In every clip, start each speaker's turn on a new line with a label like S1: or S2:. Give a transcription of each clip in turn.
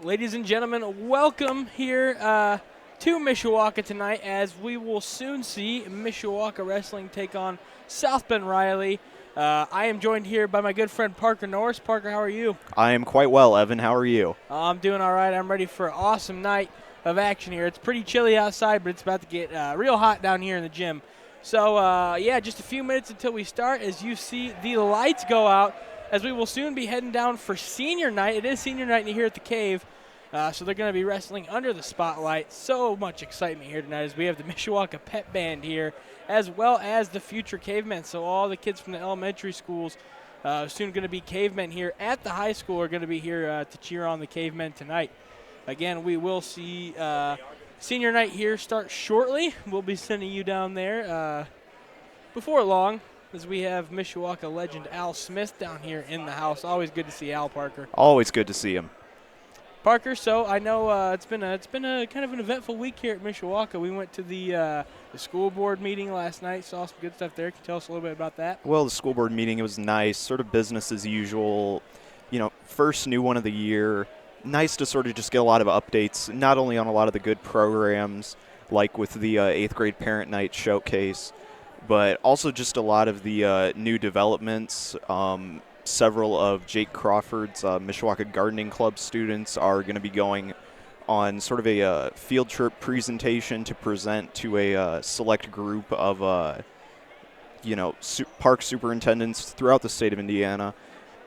S1: Ladies and gentlemen, welcome here to Mishawaka tonight, as we will soon see Mishawaka Wrestling take on South Bend Riley. I am joined here by my good friend Parker Norris. Parker, how are you?
S2: I am quite well, Evan. How are you?
S1: I'm doing all right. I'm ready for an awesome night of action here. It's pretty chilly outside, but it's about to get real hot down here in the gym. So, yeah, just a few minutes until we start as you see the lights go out, as we will soon be heading down for senior night. It is senior night here at the Cave. So they're going to be wrestling under the spotlight. So much excitement here tonight as we have the Mishawaka Pep Band here, as well as the future Cavemen. So all the kids from the elementary schools, soon going to be Cavemen here at the high school, are going to be here to cheer on the Cavemen tonight. Again, we will see senior night here start shortly. We'll be sending you down there before long, as we have Mishawaka legend Al Smith down here in the house. Always good to see Al, Parker.
S2: Always good to see him.
S1: Parker, so I know it's been a kind of an eventful week here at Mishawaka. We went to the school board meeting last night, saw some good stuff there. Can you tell us a little bit about that?
S2: Well, the school board meeting, it was nice, sort of business as usual. You know, first new one of the year. Nice to sort of just get a lot of updates, not only on a lot of the good programs, like with the 8th grade parent night showcase, but also just a lot of the new developments. Several of Jake Crawford's Mishawaka Gardening Club students are going to be going on sort of a field trip presentation to present to a select group of, park superintendents throughout the state of Indiana.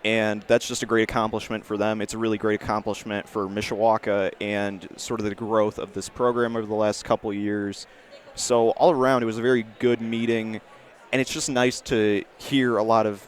S2: And that's just a great accomplishment for them. It's a really great accomplishment for Mishawaka and sort of the growth of this program over the last couple of years. So all around, it was a very good meeting, and it's just nice to hear a lot of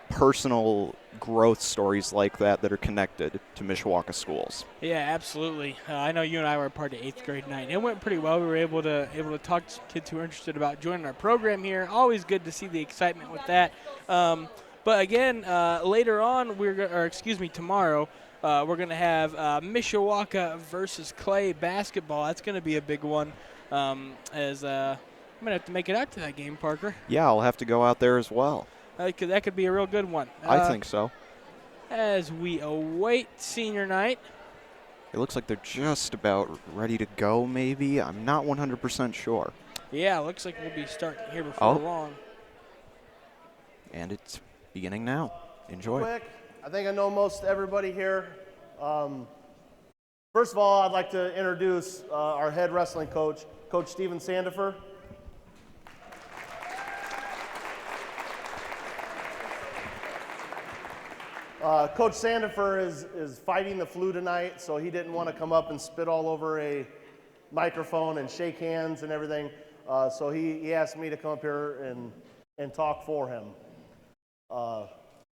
S2: personal growth stories like that are connected to Mishawaka schools.
S1: Yeah, absolutely. I know you and I were a part of 8th grade night, and it went pretty well. We were able to talk to some kids who are interested about joining our program here. Always good to see the excitement with that. But again, later on, tomorrow, we're going to have Mishawaka versus Clay basketball. That's going to be a big one, as I'm going to have to make it out to that game, Parker.
S2: Yeah, I'll have to go out there as well.
S1: That could be a real good one.
S2: I think so.
S1: As we await senior night.
S2: It looks like they're just about ready to go, maybe. I'm not 100% sure.
S1: Yeah, looks like we'll be starting here before long.
S2: And it's beginning now. Enjoy.
S3: Quick, I think I know most everybody here. First of all, I'd like to introduce our head wrestling coach, Coach Steven Sandifer. Coach Sandifer is fighting the flu tonight, so he didn't want to come up and spit all over a microphone and shake hands and everything. So he asked me to come up here and talk for him,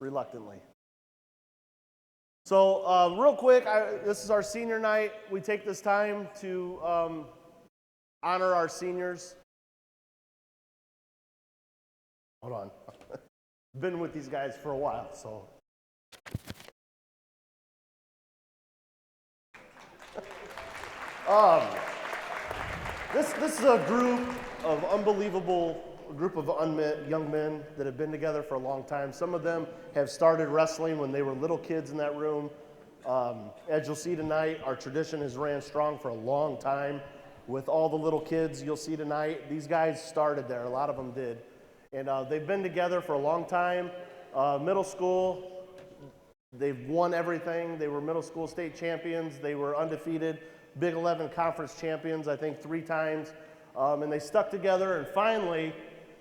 S3: reluctantly. So real quick, this is our senior night. We take this time to honor our seniors. Hold on. Been with these guys for a while, so. This is a group of young men that have been together for a long time. Some of them have started wrestling when they were little kids in that room. As you'll see tonight, our tradition has ran strong for a long time. With all the little kids you'll see tonight, these guys started there. A lot of them did. And they've been together for a long time. Middle school, they've won everything. They were middle school state champions. They were undefeated Big 11 conference champions, I think 3 times. And they stuck together, and finally,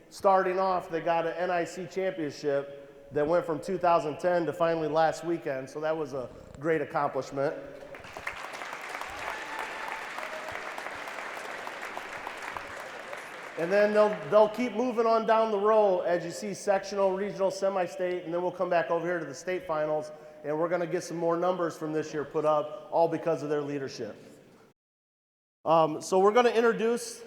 S3: starting off, they got an NIC championship that went from 2010 to finally last weekend. So that was a great accomplishment. And then they'll keep moving on down the road as you see sectional, regional, semi-state, and then we'll come back over here to the state finals, and we're going to get some more numbers from this year put up, all because of their leadership. So we're going to introduce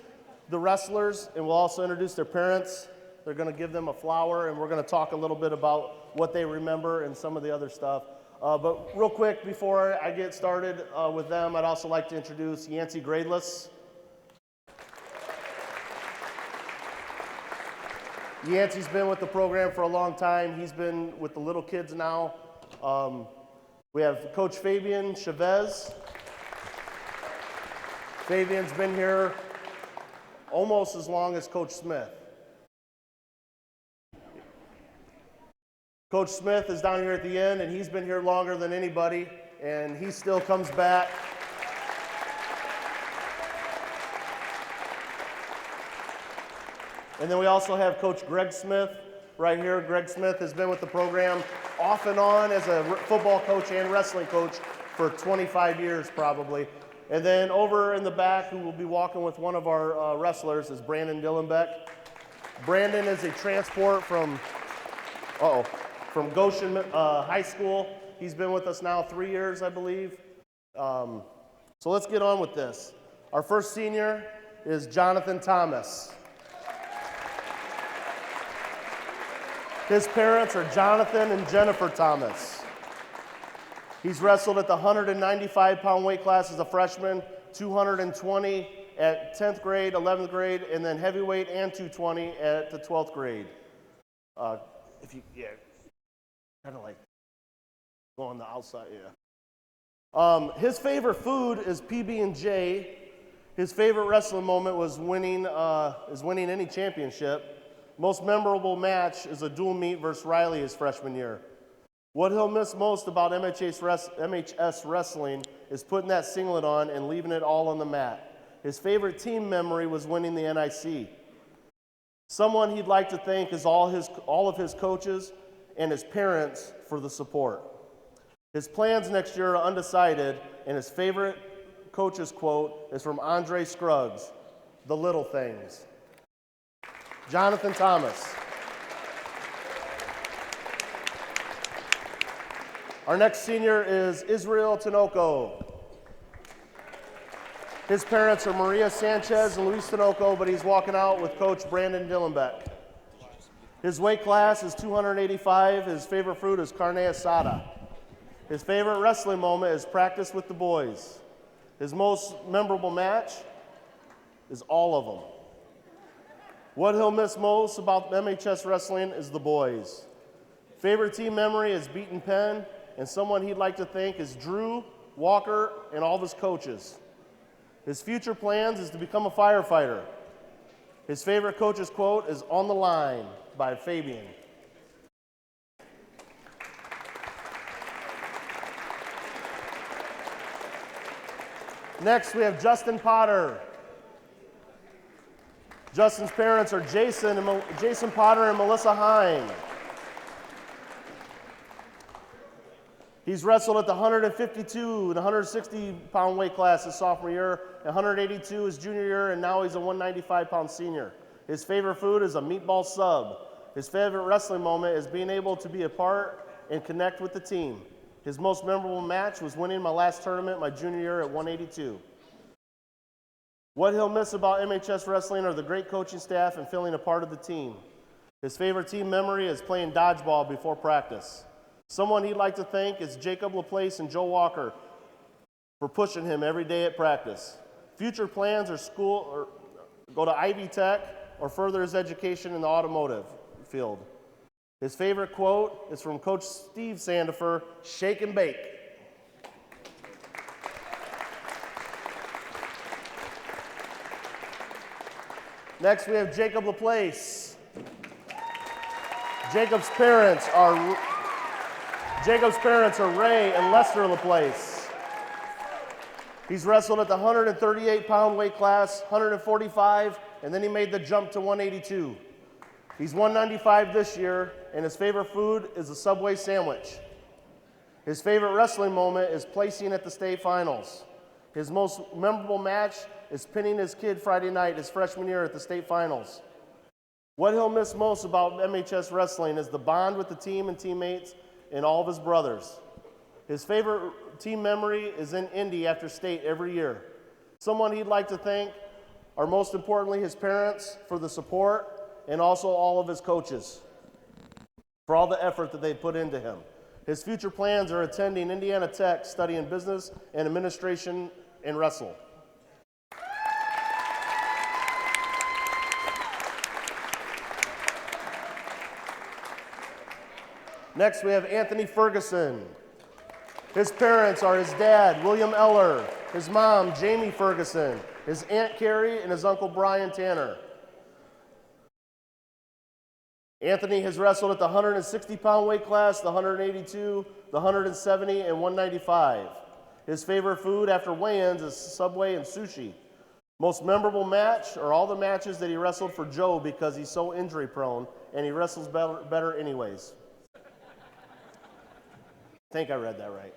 S3: the wrestlers, and we'll also introduce their parents. They're going to give them a flower, and we're going to talk a little bit about what they remember and some of the other stuff. But real quick, before I get started with them, I'd also like to introduce Yancey Gradeless. Yancey's been with the program for a long time. He's been with the little kids now. We have Coach Fabian Chavez. Fabian's been here almost as long as Coach Smith. Coach Smith is down here at the end, and he's been here longer than anybody, and he still comes back. And then we also have Coach Greg Smith right here. Greg Smith has been with the program off and on as a football coach and wrestling coach for 25 years probably. And then over in the back, who will be walking with one of our wrestlers, is Brandon Dillenbeck. Brandon is a transport from Goshen High School. He's been with us now 3 years, I believe. So let's get on with this. Our first senior is Jonathan Thomas. His parents are Jonathan and Jennifer Thomas. He's wrestled at the 195-pound weight class as a freshman, 220 at 10th grade, 11th grade, and then heavyweight and 220 at the 12th grade. Kind of like go on the outside, yeah. His favorite food is PB&J. His favorite wrestling moment was winning any championship. Most memorable match is a dual meet versus Riley his freshman year. What he'll miss most about MHS wrestling is putting that singlet on and leaving it all on the mat. His favorite team memory was winning the NIC. Someone he'd like to thank is all of his coaches and his parents for the support. His plans next year are undecided, and his favorite coach's quote is from Andre Scruggs, "The little things." Jonathan Thomas. Our next senior is Israel Tinoco. His parents are Maria Sanchez and Luis Tinoco, but he's walking out with Coach Brandon Dillenbeck. His weight class is 285. His favorite fruit is carne asada. His favorite wrestling moment is practice with the boys. His most memorable match is all of them. What he'll miss most about MHS wrestling is the boys. Favorite team memory is beating Penn, and someone he'd like to thank is Drew, Walker, and all of his coaches. His future plans is to become a firefighter. His favorite coach's quote is "On the Line" by Fabian. Next, we have Justin Potter. Justin's parents are Jason Potter and Melissa Hine. He's wrestled at the 152 and 160-pound weight class his sophomore year, 182 his junior year, and now he's a 195-pound senior. His favorite food is a meatball sub. His favorite wrestling moment is being able to be a part and connect with the team. His most memorable match was winning my last tournament my junior year at 182. What he'll miss about MHS wrestling are the great coaching staff and feeling a part of the team. His favorite team memory is playing dodgeball before practice. Someone he'd like to thank is Jacob LaPlace and Joe Walker for pushing him every day at practice. Future plans are school or go to Ivy Tech or further his education in the automotive field. His favorite quote is from Coach Steve Sandifer, "Shake and bake." Next, we have Jacob LaPlace. Jacob's parents are Ray and Lester LaPlace. He's wrestled at the 138-pound weight class, 145, and then he made the jump to 182. He's 195 this year, and his favorite food is a Subway sandwich. His favorite wrestling moment is placing at the state finals. His most memorable match is pinning his kid Friday night his freshman year at the state finals. What he'll miss most about MHS wrestling is the bond with the team and teammates and all of his brothers. His favorite team memory is in Indy after state every year. Someone he'd like to thank are most importantly his parents for the support and also all of his coaches for all the effort that they put into him. His future plans are attending Indiana Tech, studying business and administration and wrestle. Next, we have Anthony Ferguson. His parents are his dad, William Eller, his mom, Jamie Ferguson, his Aunt Carrie, and his Uncle Brian Tanner. Anthony has wrestled at the 160-pound weight class, the 182, the 170, and 195. His favorite food after weigh-ins is Subway and sushi. Most memorable match are all the matches that he wrestled for Joe because he's so injury-prone, and he wrestles better anyways. I think I read that right.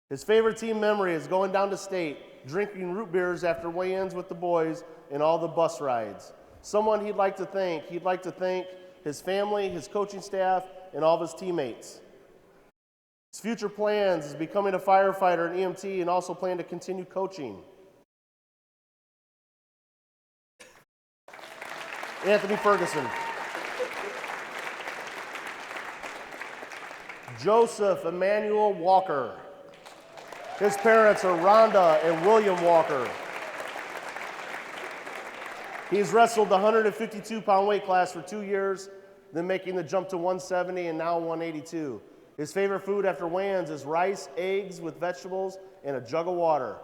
S3: His favorite team memory is going down to state, drinking root beers after weigh-ins with the boys, and all the bus rides. Someone he'd like to thank his family, his coaching staff, and all of his teammates. His future plans is becoming a firefighter and EMT and also plan to continue coaching. Anthony Ferguson. Joseph Emmanuel Walker. His parents are Rhonda and William Walker. He's wrestled the 152-pound weight class for 2 years, then making the jump to 170 and now 182. His favorite food after weigh-ins is rice, eggs with vegetables, and a jug of water.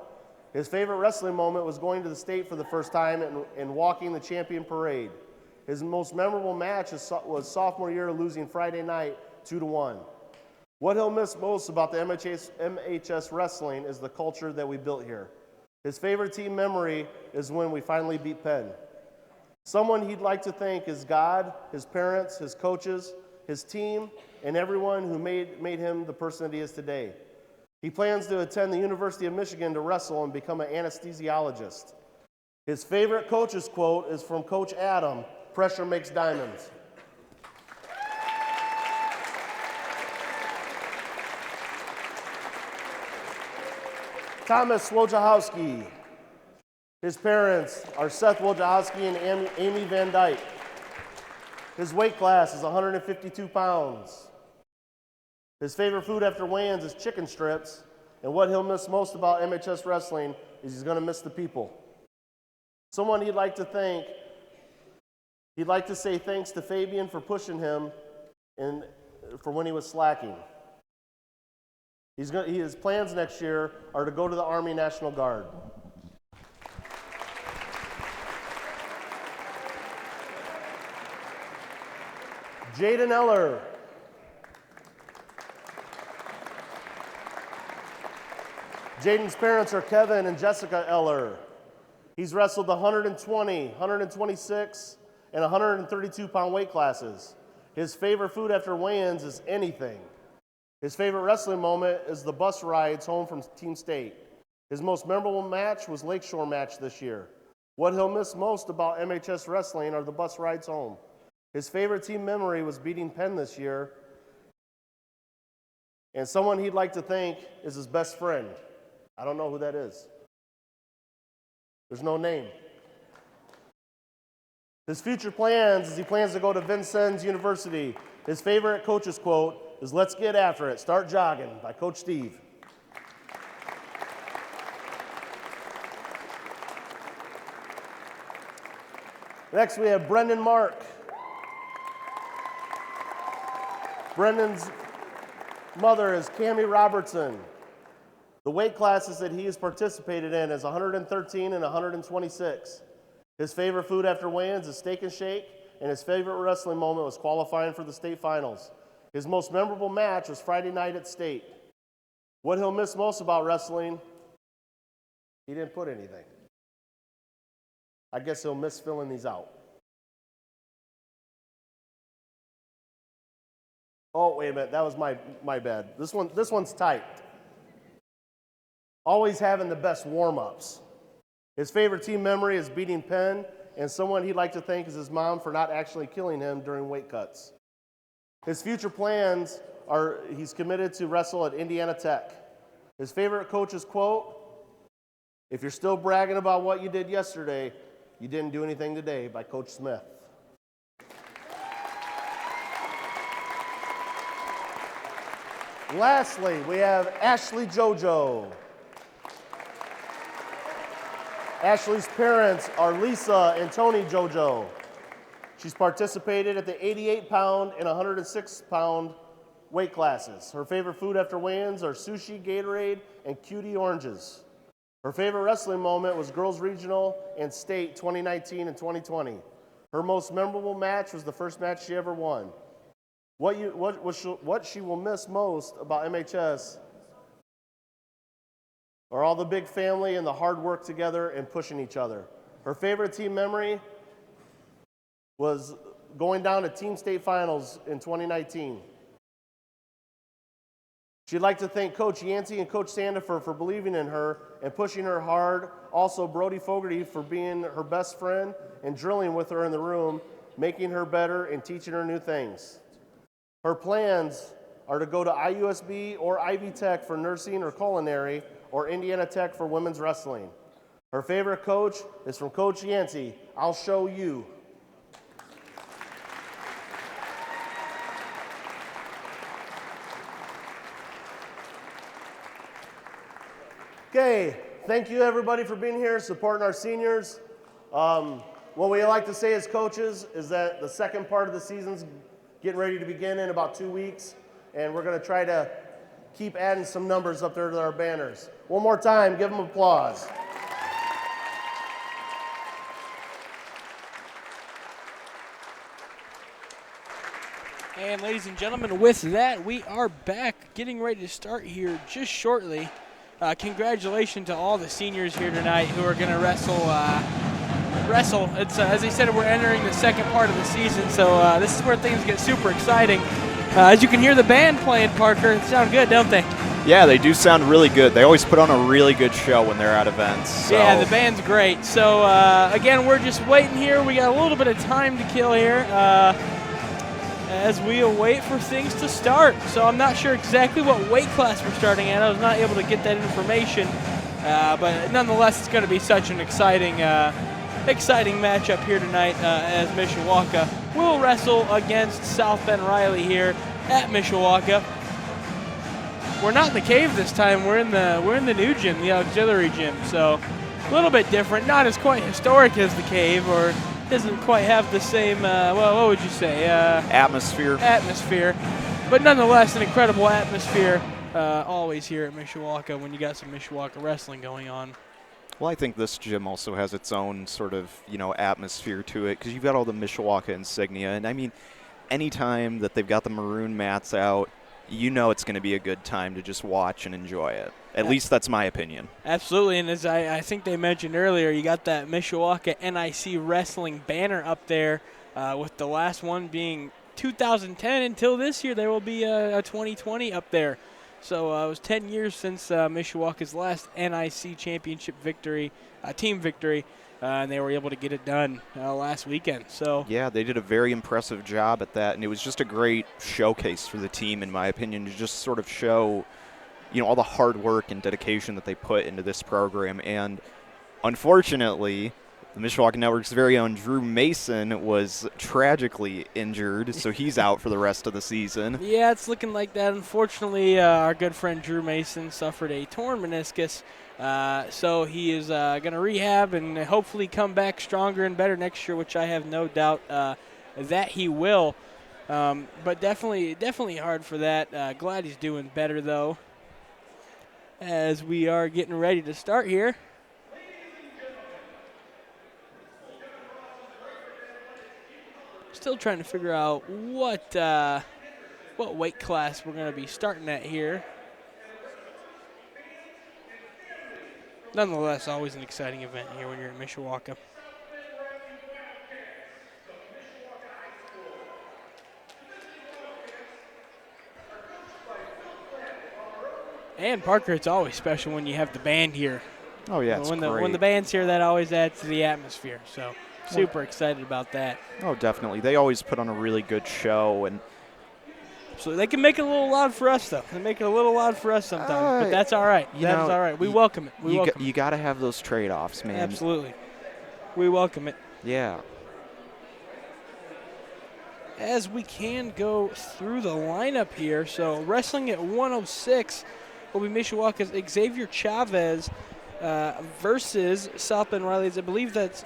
S3: His favorite wrestling moment was going to the state for the first time and walking the champion parade. His most memorable match was sophomore year, losing Friday night 2-1. What he'll miss most about the MHS wrestling is the culture that we built here. His favorite team memory is when we finally beat Penn. Someone he'd like to thank is God, his parents, his coaches, his team, and everyone who made him the person that he is today. He plans to attend the University of Michigan to wrestle and become an anesthesiologist. His favorite coach's quote is from Coach Adam, "Pressure makes diamonds." Thomas Wojciechowski. His parents are Seth Wojciechowski and Amy Van Dyke. His weight class is 152 pounds. His favorite food after weigh-ins is chicken strips, and what he'll miss most about MHS wrestling is he's going to miss the people. Someone he'd like to say thanks to Fabian for pushing him and for when he was slacking. His plans next year are to go to the Army National Guard. Jaden Eller. Jaden's parents are Kevin and Jessica Eller. He's wrestled the 120, 126, and 132-pound weight classes. His favorite food after weigh-ins is anything. His favorite wrestling moment is the bus rides home from Team State. His most memorable match was Lakeshore match this year. What he'll miss most about MHS wrestling are the bus rides home. His favorite team memory was beating Penn this year. And someone he'd like to thank is his best friend. I don't know who that is. There's no name. His future plans is he plans to go to Vincennes University. His favorite coach's quote is "Let's get after it, start jogging" by Coach Steve. Next we have Brendan Mark. Brendan's mother is Cammie Robertson. The weight classes that he has participated in is 113 and 126. His favorite food after weigh-ins is Steak and Shake, and his favorite wrestling moment was qualifying for the state finals. His most memorable match was Friday night at state. What he'll miss most about wrestling, he didn't put anything. I guess he'll miss filling these out. Oh, wait a minute, that was my bad. This one's tight. Always having the best warm-ups. His favorite team memory is beating Penn, and someone he'd like to thank is his mom for not actually killing him during weight cuts. His future plans are he's committed to wrestle at Indiana Tech. His favorite coach's quote, "If you're still bragging about what you did yesterday, you didn't do anything today," by Coach Smith. Lastly, we have Ashley JoJo. Ashley's parents are Lisa and Tony JoJo. She's participated at the 88-pound and 106-pound weight classes. Her favorite food after weigh-ins are sushi, Gatorade, and cutie oranges. Her favorite wrestling moment was Girls Regional and State 2019 and 2020. Her most memorable match was the first match she ever won. What she will miss most about MHS are all the big family and the hard work together and pushing each other. Her favorite team memory was going down to Team State Finals in 2019. She'd like to thank Coach Yancey and Coach Sandifer for believing in her and pushing her hard. Also, Brody Fogarty for being her best friend and drilling with her in the room, making her better and teaching her new things. Her plans are to go to IUSB or Ivy Tech for nursing or culinary, or Indiana Tech for women's wrestling. Her favorite coach is from Coach Yancey. I'll show you. Okay, thank you everybody for being here, supporting our seniors. What we like to say as coaches is that the second part of the season's getting ready to begin in about 2 weeks, and we're going to try to keep adding some numbers up there to our banners. One more time, give them applause.
S1: And ladies and gentlemen, with that, we are back, getting ready to start here just shortly. Congratulations to all the seniors here tonight who are going to wrestle. It's as I said, we're entering the second part of the season, so this is where things get super exciting. As you can hear the band playing, Parker, they sound good, don't they?
S2: Yeah, they do sound really good. They always put on a really good show when they're at events. So.
S1: Yeah, the band's great. So again, we're just waiting here. We got a little bit of time to kill here as we await for things to start. So I'm not sure exactly what weight class we're starting at. I was not able to get that information, but nonetheless, it's going to be such an exciting matchup here tonight as Mishawaka will wrestle against South Bend Riley here at Mishawaka. We're not in the cave this time. We're in the new gym, the auxiliary gym. So a little bit different. Not as quite historic as the cave, or doesn't quite have the same. What would you say?
S2: Atmosphere.
S1: But nonetheless, an incredible atmosphere always here at Mishawaka when you got some Mishawaka wrestling going on.
S2: Well, I think this gym also has its own sort of, atmosphere to it because you've got all the Mishawaka insignia. And, I mean, anytime that they've got the maroon mats out, it's going to be a good time to just watch and enjoy it. At least that's my opinion.
S1: Absolutely, and as I think they mentioned earlier, you got that Mishawaka NIC Wrestling banner up there with the last one being 2010. Until this year, there will be a 2020 up there. So it was 10 years since Mishawaka's last NIC championship victory, team victory, and they were able to get it done last weekend. So
S2: yeah, they did a very impressive job at that, and it was just a great showcase for the team, in my opinion, to just sort of show, all the hard work and dedication that they put into this program. And unfortunately, the Mishawaka Network's very own Drew Mason was tragically injured, so he's out for the rest of the season.
S1: Yeah, it's looking like that. Unfortunately, our good friend Drew Mason suffered a torn meniscus, so he is going to rehab and hopefully come back stronger and better next year, which I have no doubt that he will. But definitely hard for that. Glad he's doing better, though, as we are getting ready to start here. Still trying to figure out what weight class we're going to be starting at here. Nonetheless, always an exciting event here when you're at Mishawaka. And Parker, it's always special when you have the band here.
S2: Oh yeah, it's
S1: when
S2: great.
S1: the band's here, that always adds to the atmosphere. So super excited about that.
S2: Oh, definitely. They always put on a really good show, and
S1: so they can make it a little loud for us, though. They make it a little loud for us sometimes, but that's all right. That's all right. We welcome it.
S2: You got to have those trade-offs, man.
S1: Absolutely. We welcome it.
S2: Yeah.
S1: As we can go through the lineup here, so wrestling at 106 will be Mishawaka's Xavier Chavez versus South Bend Riley's. I believe that's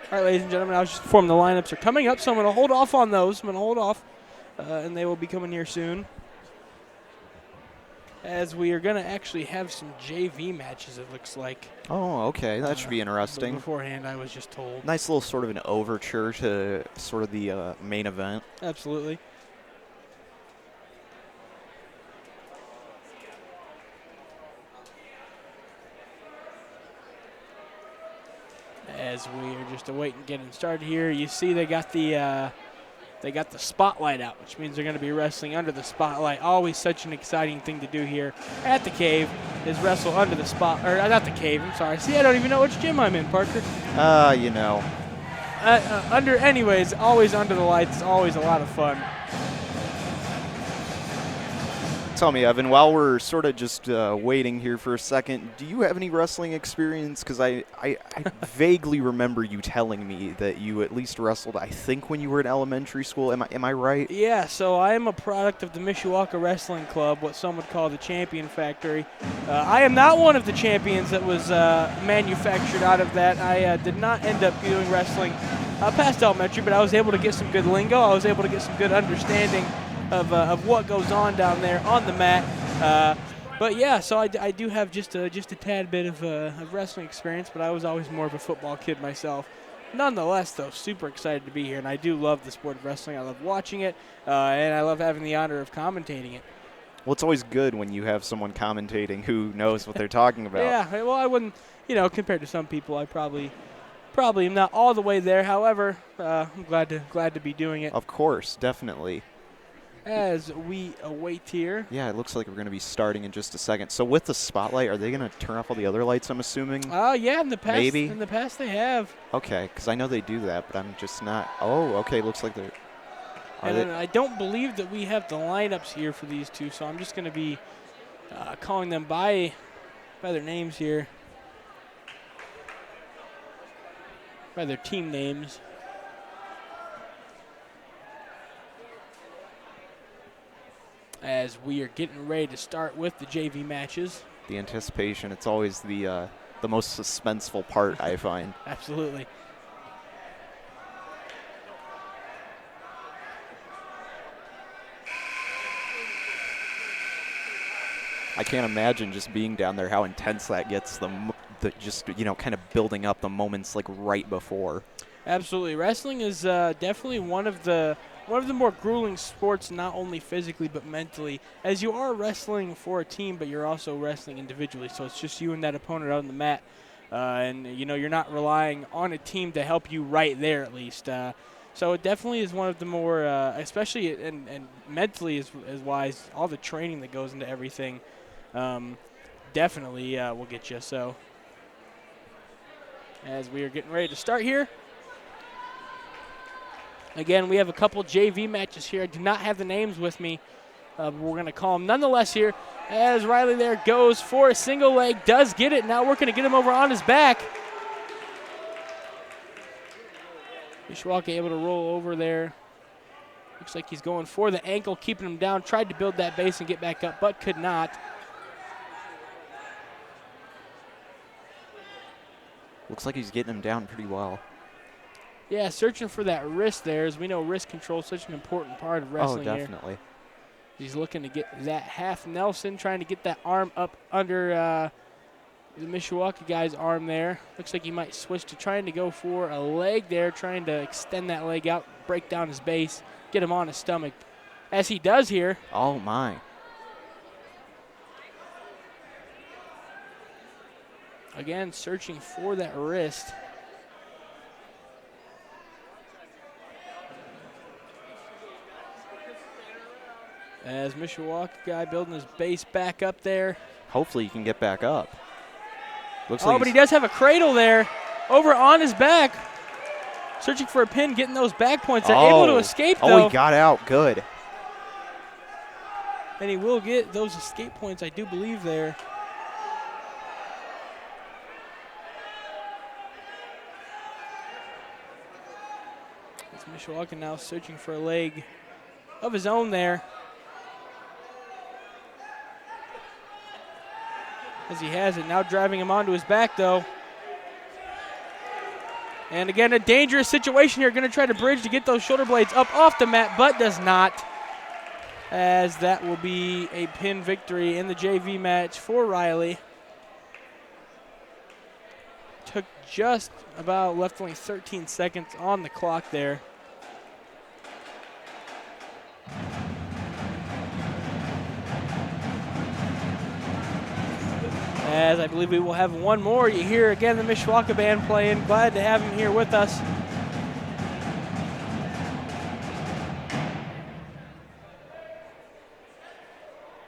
S1: All right, ladies and gentlemen, I was just informed the lineups are coming up, so I'm going to hold off on those. I'm going to hold off, and they will be coming here soon. As we are going to actually have some JV matches, it looks like.
S2: Oh, okay. That should be interesting.
S1: Beforehand, I was just told.
S2: Nice little sort of an overture to sort of the main event.
S1: Absolutely. As we are just awaiting getting started here, you see they got the spotlight out, which means they're going to be wrestling under the spotlight. Always such an exciting thing to do here at the Cave is wrestle under the spot, or not the Cave. I'm sorry. See, I don't even know which gym I'm in, Parker.
S2: You know.
S1: Anyways, always under the lights. Always a lot of fun.
S2: Tell me, Evan, while we're sort of just waiting here for a second, do you have any wrestling experience? Because I vaguely remember you telling me that you at least wrestled, I think, when you were in elementary school. Am I right?
S1: Yeah, so I am a product of the Mishawaka Wrestling Club, what some would call the Champion Factory. I am not one of the champions that was manufactured out of that. I did not end up doing wrestling past elementary, but I was able to get some good lingo. I was able to get some good understanding of what goes on down there on the mat. But yeah, so I do have just a tad bit of wrestling experience, but I was always more of a football kid myself. Nonetheless, though, super excited to be here, and I do love the sport of wrestling. I love watching it, and I love having the honor of commentating it.
S2: Well, it's always good when you have someone commentating who knows what they're talking about.
S1: Yeah, well, I wouldn't, compared to some people, I probably am not all the way there. However, I'm glad to be doing it.
S2: Of course, definitely.
S1: As we await here.
S2: Yeah, it looks like we're going to be starting in just a second. So with the spotlight, are they going to turn off all the other lights, I'm assuming?
S1: Yeah, in the past.
S2: Maybe.
S1: In the past they have.
S2: Okay, because I know they do that, but I'm just not. Oh, okay, looks like they're.
S1: And I don't believe that we have the lineups here for these two, so I'm just going to be calling them by their names here. By their team names. As we are getting ready to start with the JV matches.
S2: The anticipation, it's always the most suspenseful part, I find.
S1: Absolutely.
S2: I can't imagine just being down there how intense that gets, just kind of building up the moments like right before. Absolutely.
S1: Wrestling is definitely one of the more grueling sports, not only physically but mentally, as you are wrestling for a team, but you're also wrestling individually. So it's just you and that opponent on the mat, and you're not relying on a team to help you right there at least. So it definitely is one of the more, especially and mentally as wise, all the training that goes into everything, definitely will get you. So as we are getting ready to start here. Again, we have a couple JV matches here. I do not have the names with me. We're going to call them nonetheless here. As Riley there goes for a single leg, does get it. Now we're going to get him over on his back. Mishawaka able to roll over there. Looks like he's going for the ankle, keeping him down. Tried to build that base and get back up, but could not.
S2: Looks like he's getting him down pretty well.
S1: Yeah, searching for that wrist there. As we know, wrist control is such an important part of wrestling here.
S2: Oh, definitely. Here.
S1: He's looking to get that half Nelson, trying to get that arm up under the Mishawaka guy's arm there. Looks like he might switch to trying to go for a leg there, trying to extend that leg out, break down his base, get him on his stomach. As he does here.
S2: Oh, my.
S1: Again, searching for that wrist. As Mishawaka guy building his base back up there.
S2: Hopefully he can get back up.
S1: Looks like but he does have a cradle there over on his back. Searching for a pin, getting those back points. They're able to escape, though.
S2: Oh, he got out. Good.
S1: And he will get those escape points, I do believe, there. As Mishawaka now searching for a leg of his own there. As he has it, now driving him onto his back, though. And again, a dangerous situation here. Going to try to bridge to get those shoulder blades up off the mat, but does not. As that will be a pin victory in the JV match for Riley. Took just about, left only 13 seconds on the clock there. As I believe we will have one more. You hear again the Mishawaka band playing. Glad to have him here with us.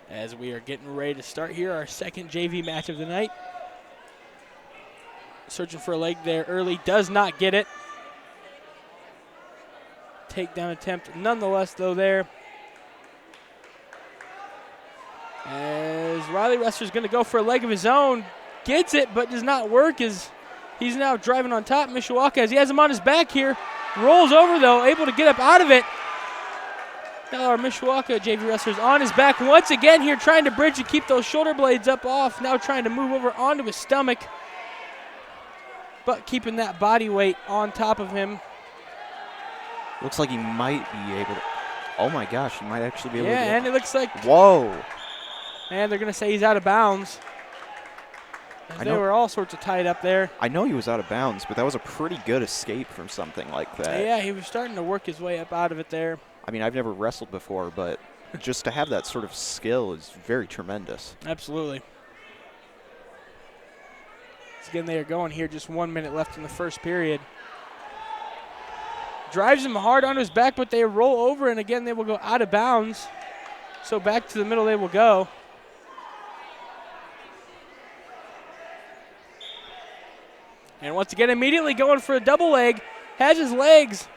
S1: As we are getting ready to start here, our second JV match of the night. Searching for a leg there early, does not get it. Takedown attempt nonetheless though there. As Riley Wrestler's going to go for a leg of his own. Gets it, but does not work as he's now driving on top. Mishawaka, as he has him on his back here. Rolls over, though, able to get up out of it. Now our Mishawaka JV Wrestler's on his back once again here, trying to bridge to keep those shoulder blades up off. Now trying to move over onto his stomach. But keeping that body weight on top of him.
S2: Looks like he might be able to. Oh, my gosh, he might actually be able to.
S1: Yeah, and it looks like.
S2: Whoa.
S1: And they're going to say he's out of bounds. They were all sorts of tied up there.
S2: I know he was out of bounds, but that was a pretty good escape from something like that.
S1: Yeah, he was starting to work his way up out of it there.
S2: I mean, I've never wrestled before, but just to have that sort of skill is very tremendous.
S1: Absolutely. So again, they are going here, just 1 minute left in the first period. Drives him hard on his back, but they roll over, and again, they will go out of bounds. So back to the middle they will go. And once again, immediately going for a double leg. Has his legs.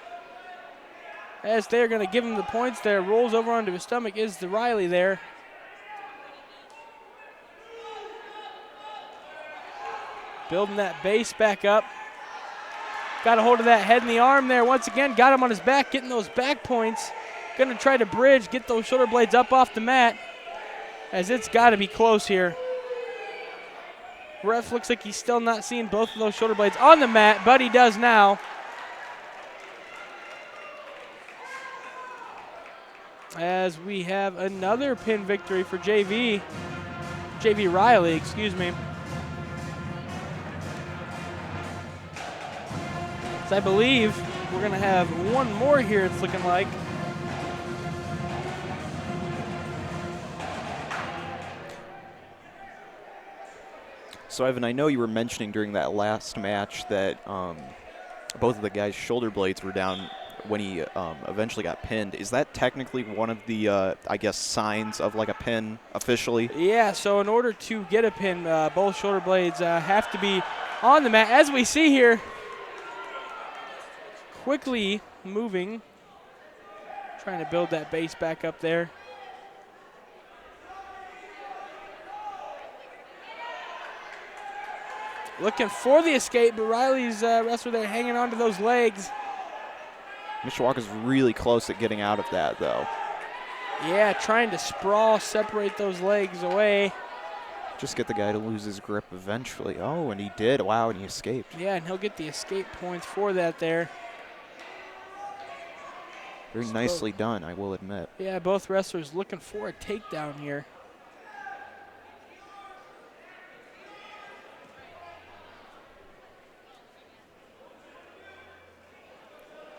S1: As they're going to give him the points there. Rolls over onto his stomach is the Riley there. Building that base back up. Got a hold of that head and the arm there. Once again, got him on his back, getting those back points. Going to try to bridge, get those shoulder blades up off the mat. As it's got to be close here. Ref looks like he's still not seeing both of those shoulder blades on the mat, but he does now. As we have another pin victory for JV Riley, excuse me. So I believe we're going to have one more here, it's looking like.
S2: So, Evan, I know you were mentioning during that last match that both of the guys' shoulder blades were down when he eventually got pinned. Is that technically one of the, I guess, signs of like a pin officially?
S1: Yeah, so in order to get a pin, both shoulder blades have to be on the mat. As we see here, quickly moving, trying to build that base back up there. Looking for the escape, but Riley's wrestler there hanging on to those legs.
S2: Mishawaka's really close at getting out of that, though.
S1: Yeah, trying to sprawl, separate those legs away.
S2: Just get the guy to lose his grip eventually. Oh, and he did. Wow, and he escaped.
S1: Yeah, and he'll get the escape points for that there.
S2: Very nicely done, I will admit.
S1: Yeah, both wrestlers looking for a takedown here.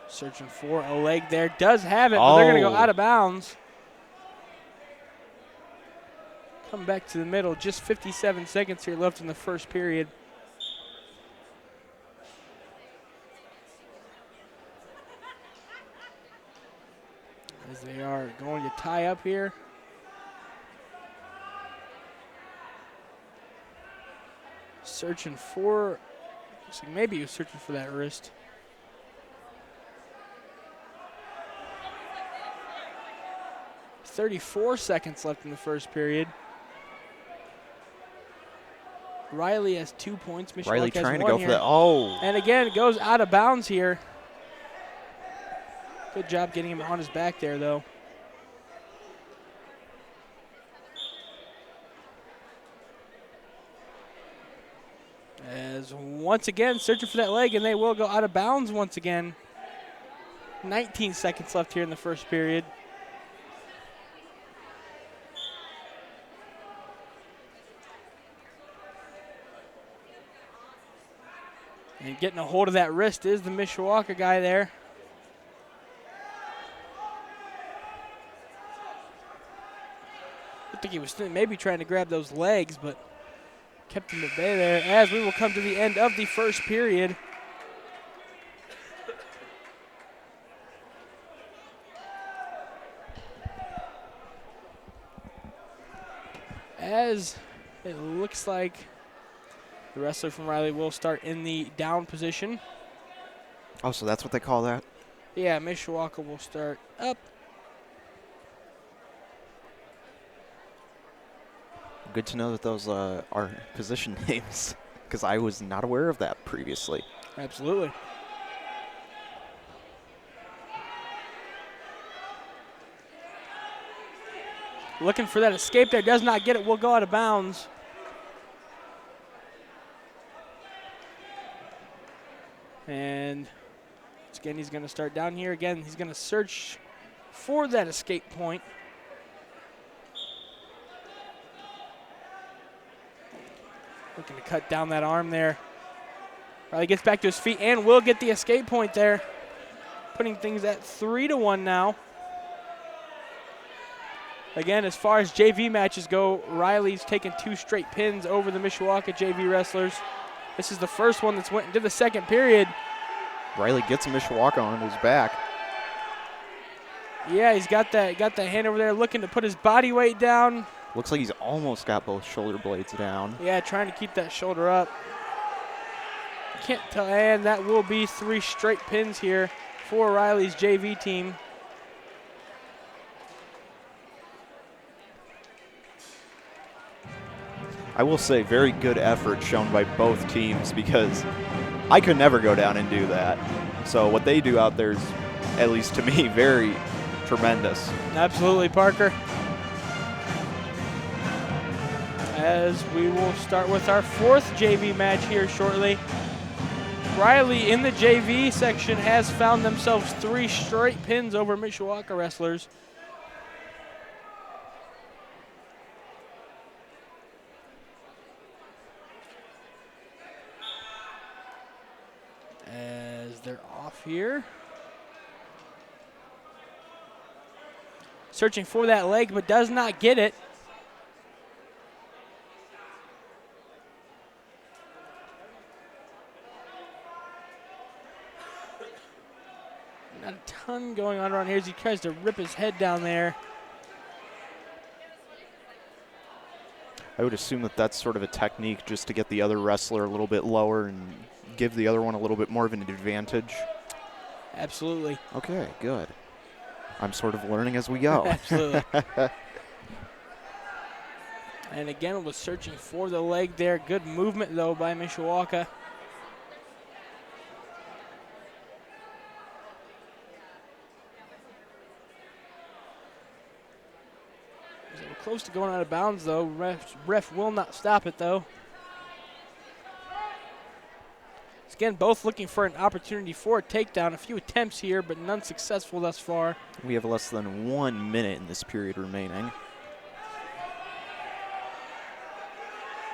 S1: Searching for a leg there. Does have it, but they're going to go out of bounds. Come back to the middle. Just 57 seconds here left in the first period. As they are going to tie up here. Searching for, looks like maybe he was searching for that wrist. .34 seconds left in the first period. Riley has 2 points. Mishawaka
S2: Riley
S1: has
S2: trying to
S1: one
S2: go
S1: here.
S2: for that. Oh.
S1: And again, it goes out of bounds here. Good job getting him on his back there, though. As once again, searching for that leg, and they will go out of bounds once again. 19 seconds left here in the first period. And getting a hold of that wrist is the Mishawaka guy there. I think he was maybe trying to grab those legs, but kept him at bay there, as we will come to the end of the first period. As it looks like the wrestler from Riley will start in the down position.
S2: Oh, so that's what they call that?
S1: Yeah, Mishawaka will start up.
S2: Good to know that those are position names, because I was not aware of that previously.
S1: Absolutely. Looking for that escape there, does not get it, will go out of bounds. And once again, he's going to start down here. Again, he's going to search for that escape point. Looking to cut down that arm there. Riley gets back to his feet and will get the escape point there. Putting things at 3-1 now. Again, as far as JV matches go, Riley's taken 2 straight pins over the Mishawaka JV wrestlers. This is the first one that's went into the second period.
S2: Riley gets Mishawaka on his back.
S1: Yeah, he's got that hand over there looking to put his body weight down.
S2: Looks like he's almost got both shoulder blades down.
S1: Yeah, trying to keep that shoulder up. Can't tell, and that will be 3 straight pins here for Riley's JV team.
S2: I will say, very good effort shown by both teams, because I could never go down and do that. So what they do out there is, at least to me, very tremendous.
S1: Absolutely, Parker. As we will start with our 4th JV match here shortly. Riley in the JV section has found themselves 3 straight pins over Mishawaka wrestlers. As they're off here. Searching for that leg, but does not get it. Not a ton going on around here as he tries to rip his head down there.
S2: I would assume that that's sort of a technique just to get the other wrestler a little bit lower and give the other one a little bit more of an advantage.
S1: Absolutely.
S2: Okay, good. I'm sort of learning as we go.
S1: Absolutely. And again, was searching for the leg there. Good movement, though, by Mishawaka. We're close to going out of bounds, though. Ref will not stop it, though. Again, both looking for an opportunity for a takedown. A few attempts here, but none successful thus far.
S2: We have less than 1 minute in this period remaining.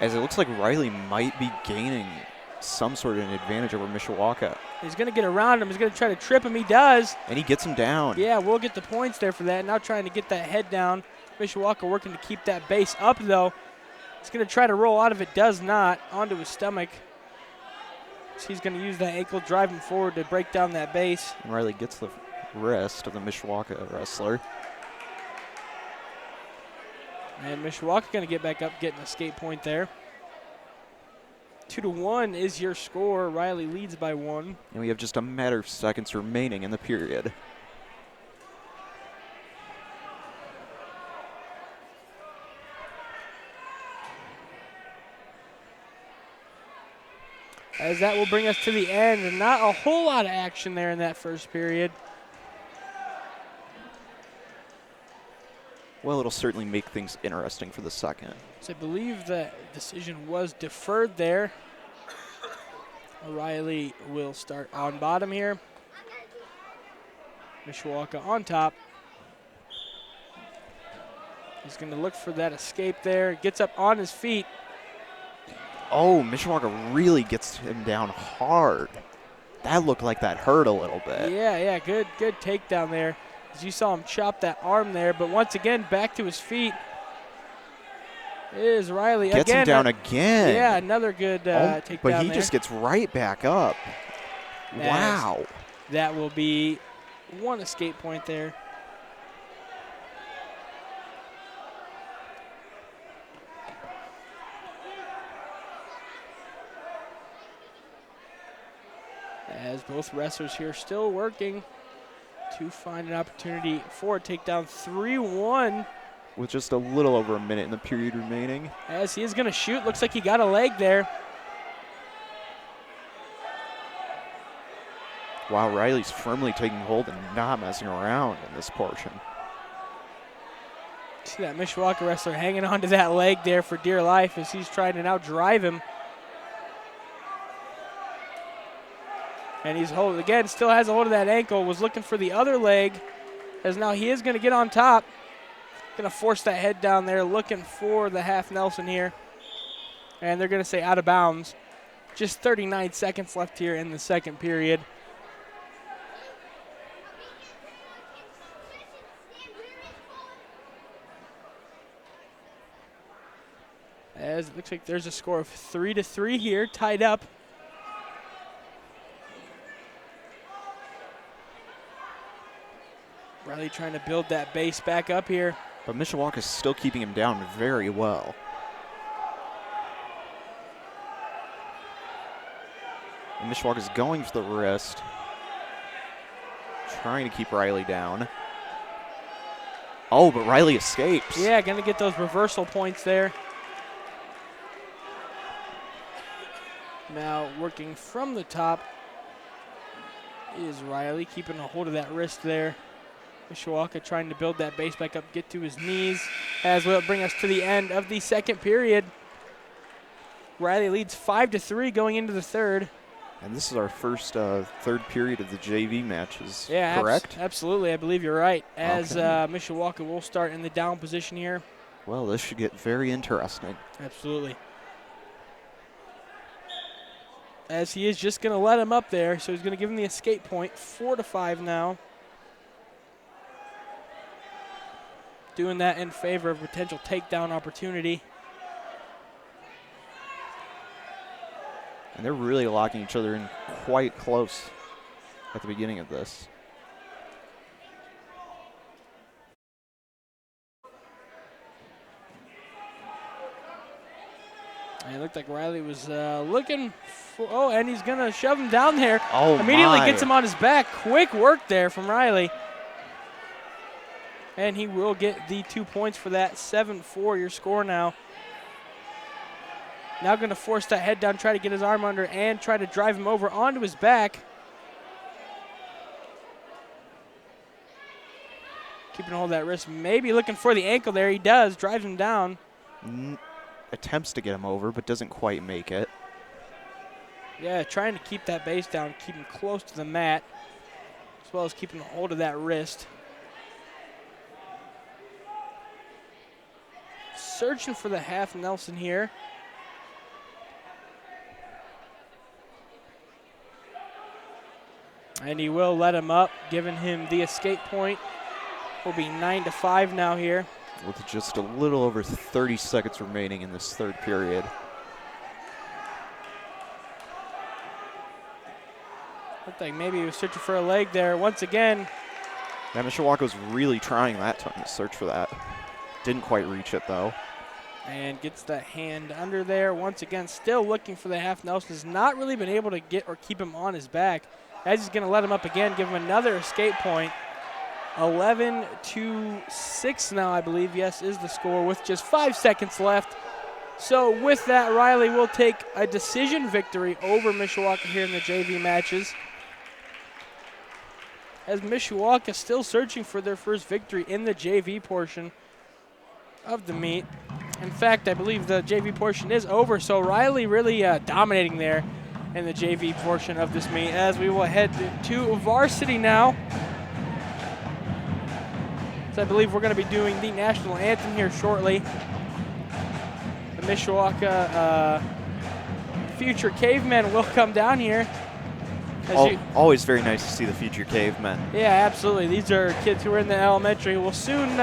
S2: As it looks like Riley might be gaining some sort of an advantage over Mishawaka.
S1: He's going to get around him. He's going to try to trip him. He does.
S2: And he gets him down.
S1: Yeah, we'll get the points there for that. Now trying to get that head down. Mishawaka working to keep that base up, though. He's going to try to roll out of it. Does not. Onto his stomach. So he's going to use that ankle, drive him forward to break down that base.
S2: And Riley gets the wrist of the Mishawaka wrestler.
S1: And Mishawaka going to get back up, get an escape point there. 2-1 is your score. Riley leads by 1.
S2: And we have just a matter of seconds remaining in the period.
S1: As that will bring us to the end, and not a whole lot of action there in that first period.
S2: Well, it'll certainly make things interesting for the second.
S1: So I believe that decision was deferred there. Riley will start on bottom here. Mishawaka on top. He's going to look for that escape there. Gets up on his feet.
S2: Oh, Mishawaka really gets him down hard. That looked like that hurt a little bit.
S1: Yeah, good takedown there. As you saw him chop that arm there, but once again, back to his feet is Riley.
S2: Gets him down again.
S1: Yeah, another good takedown
S2: but he
S1: there.
S2: just gets right back up. Wow.
S1: That will be one escape point there. As both wrestlers here still working to find an opportunity for a takedown. 3-1.
S2: With just a little over a minute in the period remaining.
S1: As he is going to shoot. Looks like he got a leg there.
S2: Wow, Riley's firmly taking hold and not messing around in this portion.
S1: See that Mishawaka wrestler hanging onto that leg there for dear life as he's trying to now drive him. And he's holding, again, still has a hold of that ankle, was looking for the other leg, as now he is going to get on top. Going to force that head down there, looking for the half Nelson here. And they're going to say out of bounds. Just 39 seconds left here in the second period. As it looks like there's a score of 3-3 here, tied up. Riley trying to build that base back up here.
S2: But Mishawaka's still keeping him down very well. And Mishawaka's going for the wrist. Trying to keep Riley down. Oh, but Riley escapes.
S1: Yeah, going to get those reversal points there. Now working from the top is Riley, keeping a hold of that wrist there. Mishawaka trying to build that base back up, get to his knees, as will bring us to the end of the second period. Riley leads 5-3 going into the third.
S2: And this is our first third period of the JV matches,
S1: yeah,
S2: correct?
S1: Absolutely, I believe you're right. As
S2: Okay.
S1: Mishawaka will start in the down position here.
S2: Well, this should get very interesting.
S1: Absolutely. As he is just going to let him up there, so he's going to give him the escape point, 4-5 now. Doing that in favor of potential takedown opportunity.
S2: And they're really locking each other in quite close at the beginning of this.
S1: And it looked like Riley was looking for, oh, and he's going to shove him down there.
S2: Oh,
S1: Immediately
S2: my.
S1: gets him on his back. Quick work there from Riley. And he will get the 2 points for that. 7-4 your score now. Now going to force that head down, try to get his arm under, and try to drive him over onto his back. Keeping hold of that wrist. Maybe looking for the ankle there. He does. Drives him down.
S2: Attempts to get him over, but doesn't quite make it.
S1: Yeah, trying to keep that base down, keep him close to the mat, as well as keeping hold of that wrist. Searching for the half Nelson here. And he will let him up, giving him the escape point. Will be 9-5 now here.
S2: With just a little over 30 seconds remaining in this third period.
S1: Looked like maybe he was searching for a leg there. Once again,
S2: Yeah, Mishawaka was really trying that time to search for that. Didn't quite reach it, though.
S1: and gets that hand under there. Once again, still looking for the half Nelson. Has not really been able to get or keep him on his back. As he's going to let him up again, give him another escape point. 11-6 now, I believe, yes, is the score with just 5 seconds left. So with that, Riley will take a decision victory over Mishawaka here in the JV matches. As Mishawaka still searching for their first victory in the JV portion of the meet. In fact, I believe the JV portion is over, so Riley really dominating there. in the JV portion of this meet, as we will head to varsity now. So I believe we're going to be doing the national anthem here shortly. The Mishawaka future cavemen will come down here.
S2: Always very nice to see the future cavemen.
S1: Yeah, absolutely. These are kids who are in the elementary. We'll soon,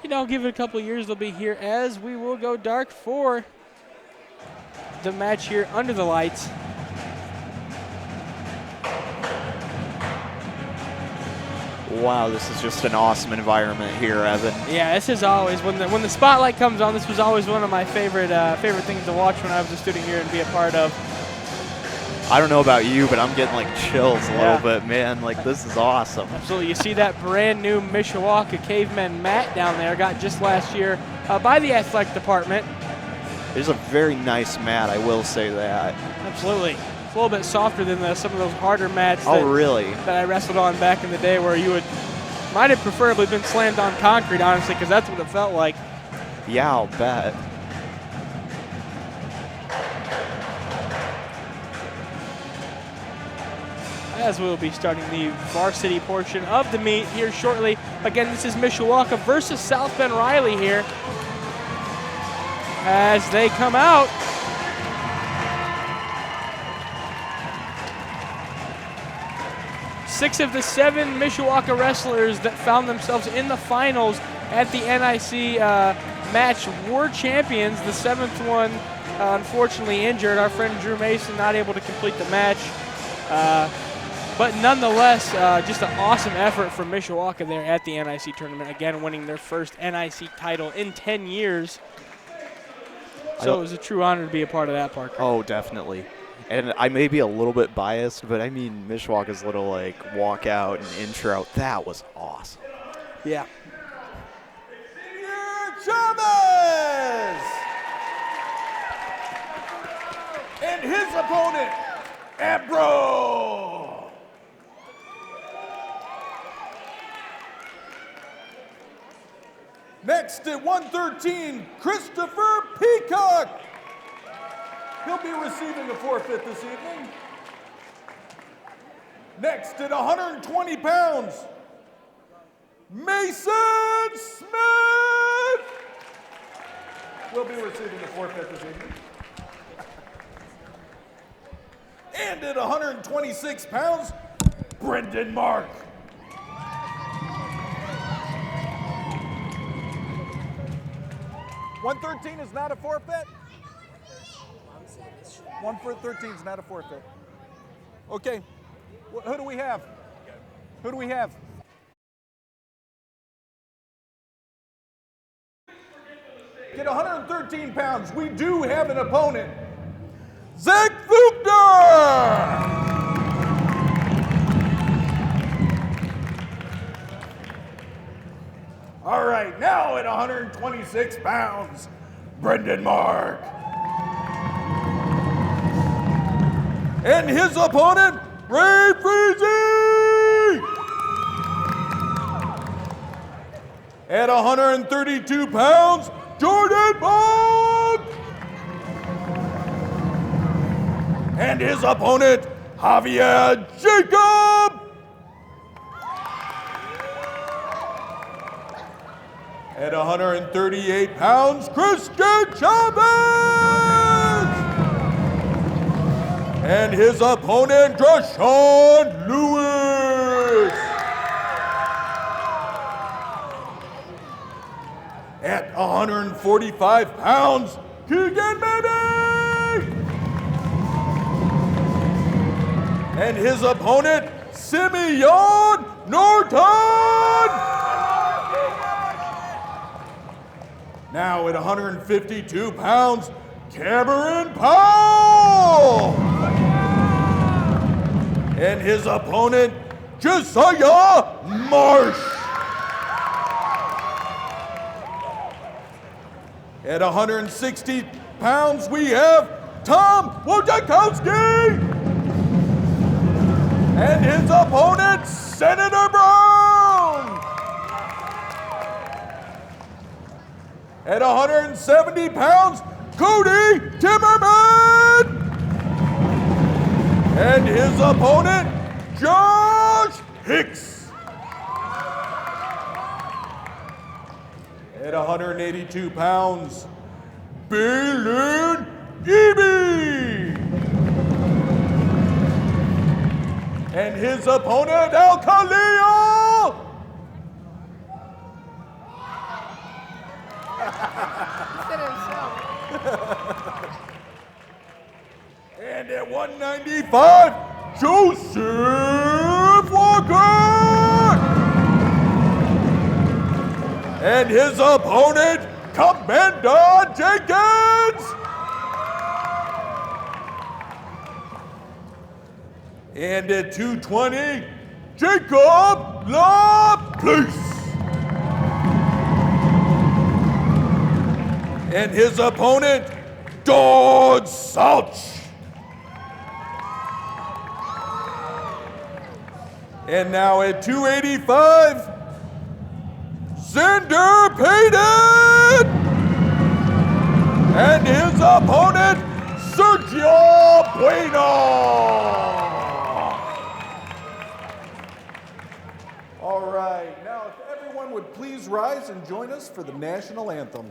S1: give it a couple years, they'll be here, as we will go dark for the match here under the lights.
S2: Wow, this is just an awesome environment here, Evan.
S1: Yeah, this is always, when the spotlight comes on, this was always one of my favorite things to watch when I was a student here and be a part of.
S2: I don't know about you, but I'm getting like chills a little bit, man. Like, this is awesome.
S1: Absolutely. You see that brand new Mishawaka Cavemen mat down there, got just last year by the athletic department.
S2: It's a very nice mat, I will say that.
S1: Absolutely. It's a little bit softer than some of those harder mats
S2: really?
S1: that I wrestled on back in the day, where you might have preferably been slammed on concrete, honestly, because that's what it felt like.
S2: Yeah, I'll bet.
S1: As we'll be starting the varsity portion of the meet here shortly. Again, this is Mishawaka versus South Bend Riley here, as they come out. Six of the 7 Mishawaka wrestlers that found themselves in the finals at the NIC match were champions. The 7th one unfortunately injured. Our friend Drew Mason not able to complete the match. But nonetheless, just an awesome effort from Mishawaka there at the NIC tournament, again winning their first NIC title in 10 years. So it was a true honor to be a part of that, Parker.
S2: Oh, definitely. And I may be a little bit biased, but I mean, Mishawaka's little walkout and intro, that was awesome.
S1: Yeah.
S4: Chavez! And his opponent, Abro! Next at 113, Christopher Peacock. He'll be receiving a forfeit this evening. Next at 120 pounds, Mason Smith will be receiving a forfeit this evening. And at 126 pounds, Brendan Mark. $113 is not a forfeit? 113 is not a forfeit. Okay, who do we have? Who do we have? At 113 pounds, we do have an opponent. Zach Fuchner! All right, now at 126 pounds, Brendan Mark. And his opponent, Ray Freezy! At 132 pounds, Jordan Bog! And his opponent, Javier Jacob! At 138 pounds, Christian Chavez! And his opponent, Drashawn Lewis! At 145 pounds, Keegan Manning! And his opponent, Simeon Norton! Now at 152 pounds, Cameron Powell! And his opponent, Josiah Marsh! At 160 pounds, we have Tom Wojciechowski! And his opponent, Senator Brown! At 170 pounds, Cody Timmerman! And his opponent, Josh Hicks. At 182 pounds, Balin Eby. And his opponent, Al Khalil. And at 195, Joseph Walker. And his opponent, Commander Jenkins. And at 220, Jacob LaPlace. And his opponent, Don Sauch. And now at 285, Xander Payton. And his opponent, Sergio Bueno. All right, now if everyone would please rise and join us for the national anthem.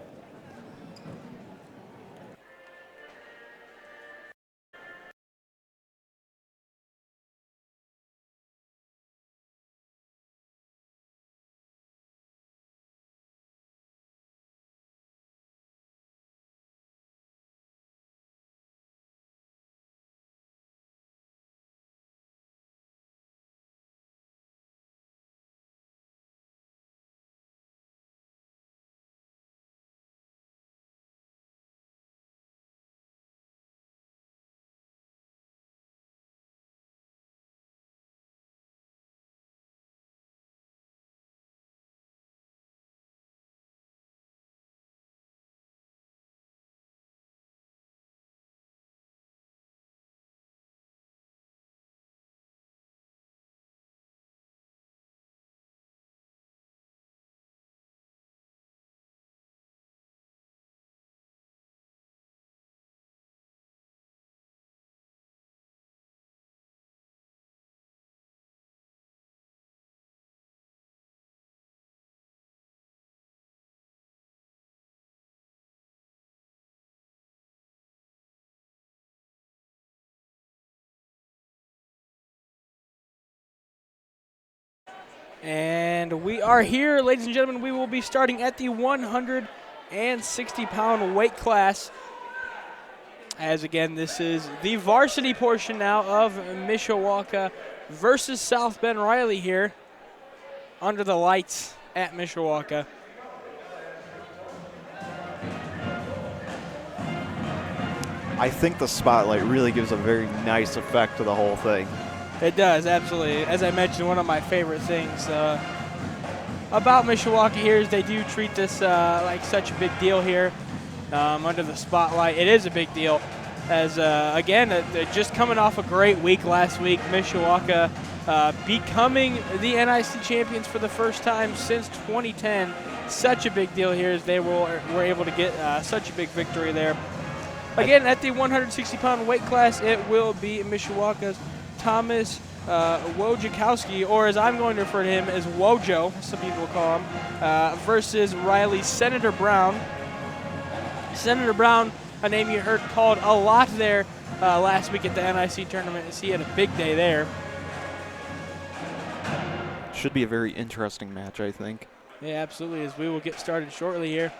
S1: And we are here, ladies and gentlemen. We will be starting at the 160-pound weight class. As again, this is the varsity portion now of Mishawaka versus South Bend Riley here under the lights at Mishawaka.
S2: I think the spotlight really gives a very nice effect to the whole thing.
S1: It does, absolutely. As I mentioned, one of my favorite things about Mishawaka here is they do treat this like such a big deal here under the spotlight. It is a big deal as, again, they're just coming off a great week last week. Mishawaka becoming the NIC champions for the first time since 2010. Such a big deal here as they were able to get such a big victory there. Again, at the 160-pound weight class, it will be Mishawaka's Thomas Wojciechowski, or as I'm going to refer to him as Wojo, some people call him, versus Riley's Senator Brown. Senator Brown, a name you heard called a lot there last week at the NIC tournament, as he had a big day there.
S2: Should be a very interesting match, I think.
S1: Yeah, absolutely, as we will get started shortly here.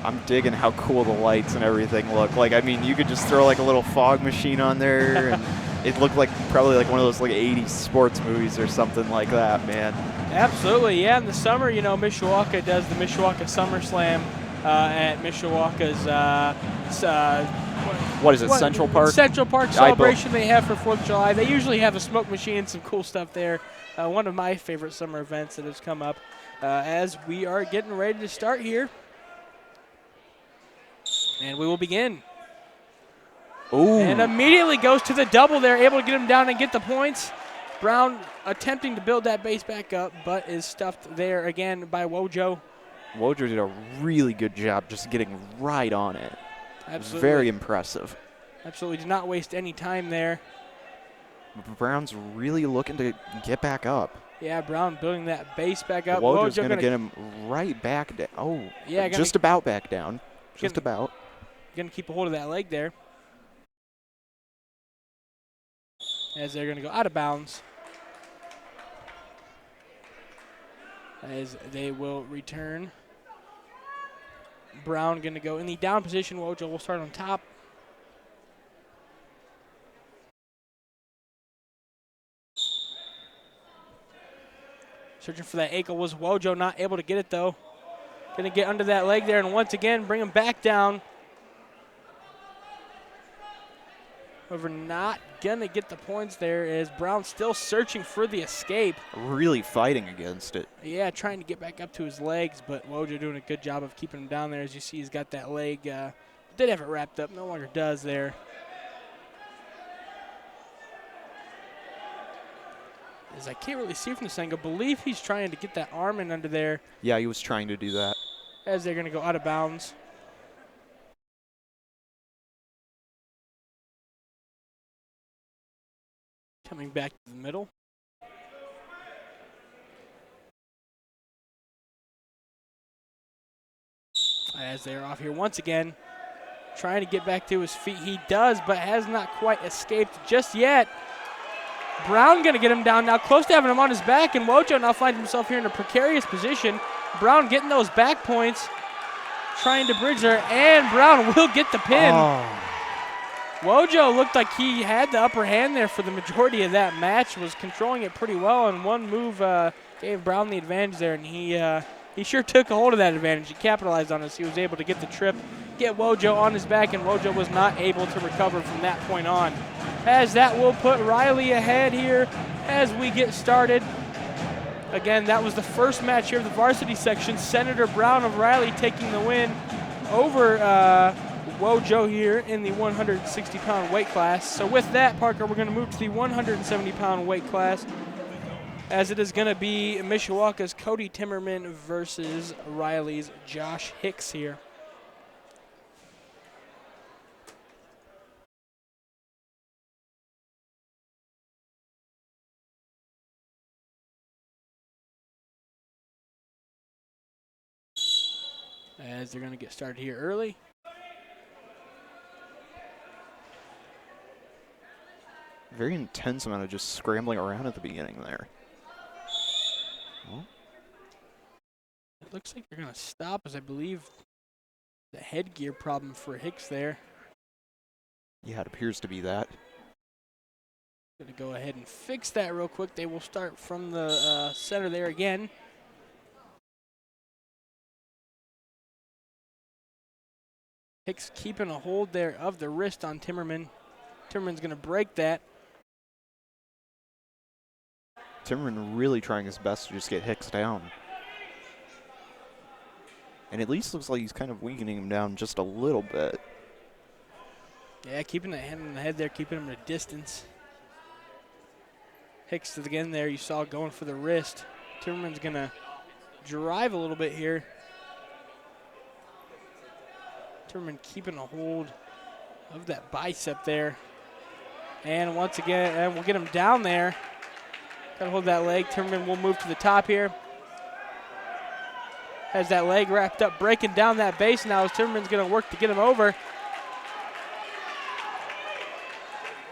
S2: I'm digging how cool the lights and everything look. Like, I mean, you could just throw like a little fog machine on there and it looked like probably like one of those like 80s sports movies or something like that, man.
S1: Absolutely, yeah. In the summer, you know, Mishawaka does the Mishawaka Summer Slam at Mishawaka's
S2: what is it, Central Park?
S1: Central Park celebration they have for 4th of July. They usually have a smoke machine and some cool stuff there. One of my favorite summer events that has come up as we are getting ready to start here. And we will begin.
S2: Ooh.
S1: And immediately goes to the double there, able to get him down and get the points. Brown attempting to build that base back up, but is stuffed there again by Wojo.
S2: Wojo did a really good job just getting right on it.
S1: Absolutely.
S2: Very impressive.
S1: Absolutely did not waste any time there.
S2: Brown's really looking to get back up.
S1: Yeah, Brown building that base back up.
S2: Wojo's going to get him right back down. Oh,
S1: yeah,
S2: just about back down. Just about.
S1: Going to keep a hold of that leg there. As they're going to go out of bounds. As they will return. Brown going to go in the down position. Wojo will start on top. Searching for that ankle was Wojo, not able to get it though. Going to get under that leg there and once again bring him back down. However, not going to get the points there as Brown still searching for the escape.
S2: Really fighting against it.
S1: Yeah, trying to get back up to his legs, but Wojo doing a good job of keeping him down there. As you see, he's got that leg. Did have it wrapped up, no longer does there. As I can't really see from this angle, believe he's trying to get that arm in under there.
S2: Yeah, he was trying to do that.
S1: As they're going to go out of bounds. Coming back to the middle. As they're off here once again. Trying to get back to his feet. He does, but has not quite escaped just yet. Brown going to get him down now, close to having him on his back, and Wojo now finds himself here in a precarious position. Brown getting those back points, trying to bridge there, and Brown will get the pin.
S2: Oh.
S1: Wojo looked like he had the upper hand there for the majority of that match, was controlling it pretty well, and one move gave Brown the advantage there, and he sure took a hold of that advantage. He capitalized on it. He was able to get the trip, get Wojo on his back, and Wojo was not able to recover from that point on. As that will put Riley ahead here as we get started. Again, that was the first match here of the varsity section. Senator Brown of Riley taking the win over Wojo here in the 160-pound weight class. So with that, Parker, we're going to move to the 170-pound weight class, as it is going to be Mishawaka's Cody Timmerman versus Riley's Josh Hicks here. As they're going to get started here early.
S2: Very intense amount of just scrambling around at the beginning there. Oh.
S1: It looks like they're going to stop, as I believe the headgear problem for Hicks there.
S2: Yeah, it appears to be that.
S1: Going to go ahead and fix that real quick. They will start from the center there again. Hicks keeping a hold there of the wrist on Timmerman. Timmerman's going to break that.
S2: Timmerman really trying his best to just get Hicks down. And at least looks like he's kind of weakening him down just a little bit.
S1: Yeah, keeping that hand on the head there, keeping him at a distance. Hicks again there, you saw going for the wrist. Timmerman's going to drive a little bit here. Timmerman keeping a hold of that bicep there. And once again, and we'll get him down there. Got to hold that leg. Timmerman will move to the top here. Has that leg wrapped up, breaking down that base now as Timmerman's going to work to get him over.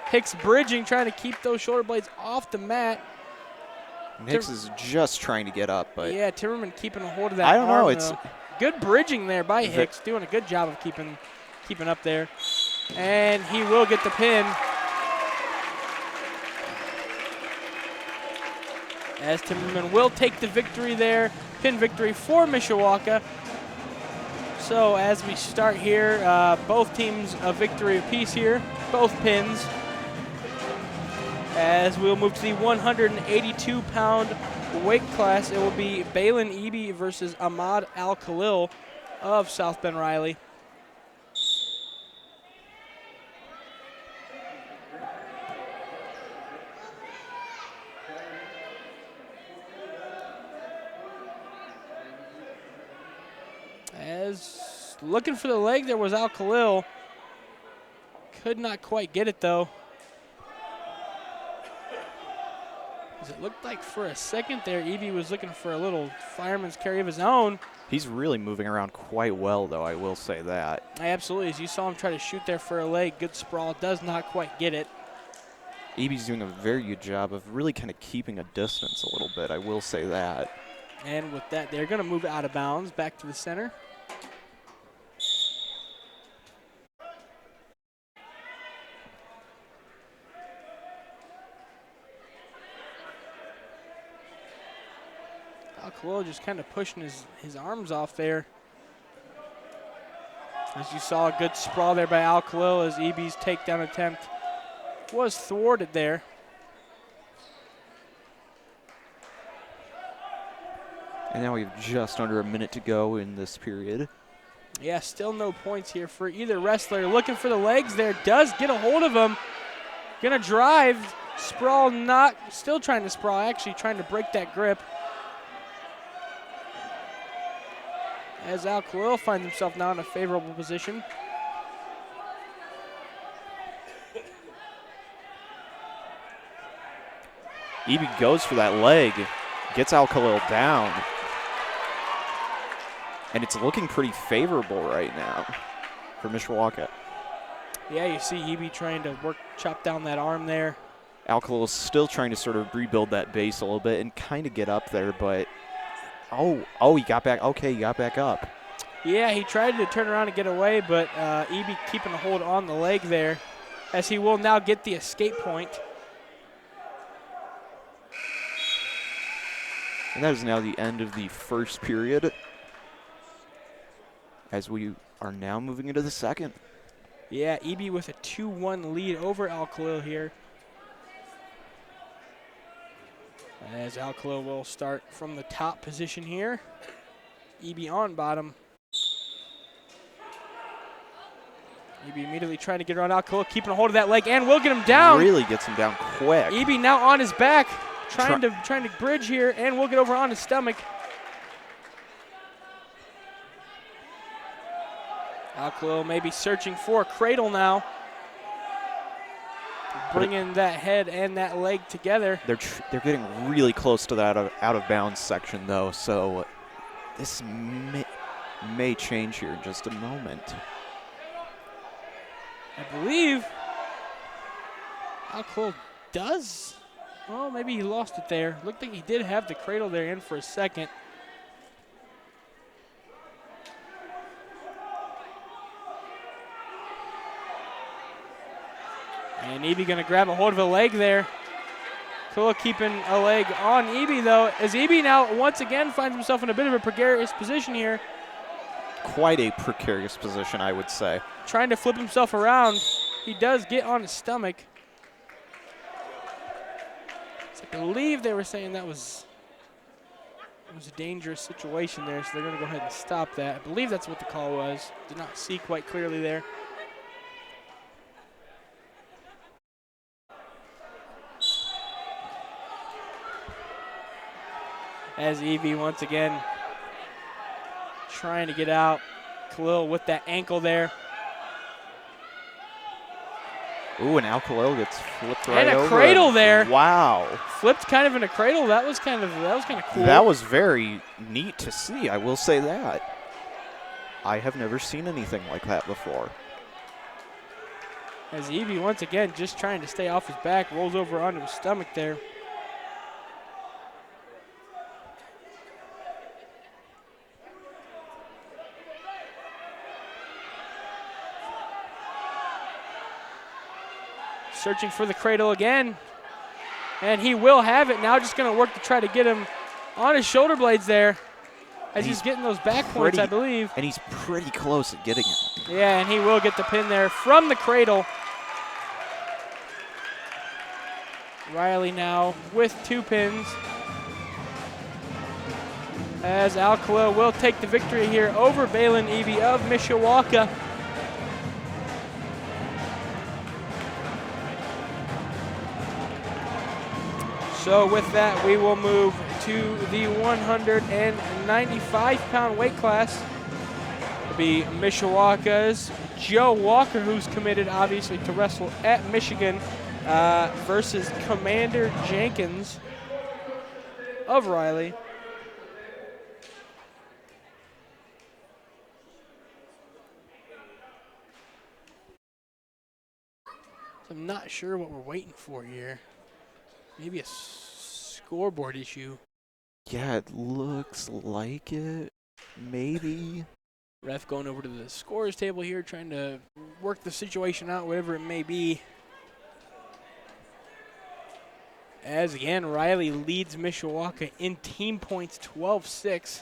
S1: Hicks bridging, trying to keep those shoulder blades off the mat.
S2: And Hicks is just trying to get up, but
S1: yeah, Timmerman keeping a hold of that
S2: I don't know.
S1: arm,
S2: It's
S1: good bridging there by Hicks, doing a good job of keeping up there. And he will get the pin. As Timmerman will take the victory there. Pin victory for Mishawaka. So as we start here, both teams a victory apiece here, both pins. As we'll move to the 182-pound weight class, it will be Balin Eby versus Ahmad Al-Khalil of South Bend Riley. As looking for the leg, there was Al-Khalil. Could not quite get it, though. As it looked like for a second there, Eby was looking for a little fireman's carry of his own.
S2: He's really moving around quite well, though, I will say that.
S1: Absolutely. As you saw him try to shoot there for a leg, good sprawl, does not quite get it.
S2: Eby's doing a very good job of really kind of keeping a distance a little bit, I will say that.
S1: And with that, they're going to move it out of bounds back to the center. Alcalillo just kind of pushing his arms off there. As you saw, a good sprawl there by Alcalillo as Eby's takedown attempt was thwarted there.
S2: And now we have just under a minute to go in this period.
S1: Yeah, still no points here for either wrestler. Looking for the legs there, does get a hold of him. Gonna drive, sprawl not, still trying to sprawl, actually trying to break that grip. As Alcalillo finds himself now in a favorable position.
S2: Eby goes for that leg, gets Alcalillo down. And it's looking pretty favorable right now for Mishawaka.
S1: Yeah, you see Eby trying to chop down that arm there.
S2: Alcalillo's still trying to sort of rebuild that base a little bit and kind of get up there, but oh, he got back. Okay, he got back up.
S1: Yeah, he tried to turn around and get away, but Eby keeping a hold on the leg there as he will now get the escape point.
S2: And that is now the end of the first period as we are now moving into the second.
S1: Yeah, Eby with a 2-1 lead over Alcalillo here. As Alcalillo will start from the top position here. Eby on bottom. Eby immediately trying to get around Alcalillo, keeping a hold of that leg, and will get him down.
S2: Really gets him down quick.
S1: Eby now on his back, trying to bridge here, and will get over on his stomach. Alcalillo maybe searching for a cradle now. Bringing that head and that leg together.
S2: They're getting really close to that out of bounds section, though, so this may change here in just a moment.
S1: I believe Alcalillo does. Well, maybe he lost it there. Looked like he did have the cradle there in for a second. And Eby going to grab a hold of a leg there. Alcalillo keeping a leg on Eby, though, as Eby now once again finds himself in a bit of a precarious position here.
S2: Quite a precarious position, I would say.
S1: Trying to flip himself around. He does get on his stomach. So I believe they were saying that was a dangerous situation there, so they're going to go ahead and stop that. I believe that's what the call was. Did not see quite clearly there. As Eby once again trying to get out. Khalil with that ankle there.
S2: Ooh, and Alcalillo gets flipped right over.
S1: And a cradle there.
S2: Wow.
S1: Flipped kind of in a cradle. That was kind of cool.
S2: That was very neat to see, I will say that. I have never seen anything like that before.
S1: As Eby once again just trying to stay off his back, rolls over onto his stomach there. Searching for the cradle again. And he will have it. Now just going to work to try to get him on his shoulder blades there. As he's getting those back points, I believe.
S2: And he's pretty close at getting it.
S1: Yeah, and he will get the pin there from the cradle. Riley now with 2 pins. As Alcalillo will take the victory here over Balin Eby of Mishawaka. So with that, we will move to the 195-pound weight class, be Mishawaka's Joe Walker, who's committed obviously to wrestle at Michigan, versus Commander Jenkins of Riley. So I'm not sure what we're waiting for here. Maybe a scoreboard issue.
S2: Yeah, it looks like it. Maybe.
S1: Ref going over to the scores table here, trying to work the situation out, whatever it may be. As again, Riley leads Mishawaka in team points 12-6.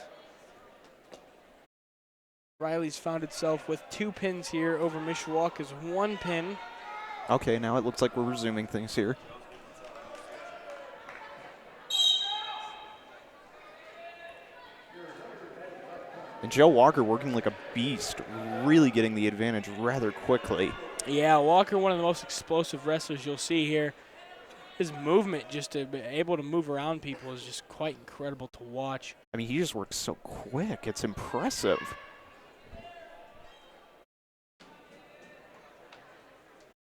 S1: Riley's found itself with 2 pins here over Mishawaka's 1 pin.
S2: Okay, now it looks like we're resuming things here. And Joe Walker working like a beast, really getting the advantage rather quickly.
S1: Yeah, Walker, one of the most explosive wrestlers you'll see here. His movement, just to be able to move around people, is just quite incredible to watch.
S2: I mean, he just works so quick. It's impressive.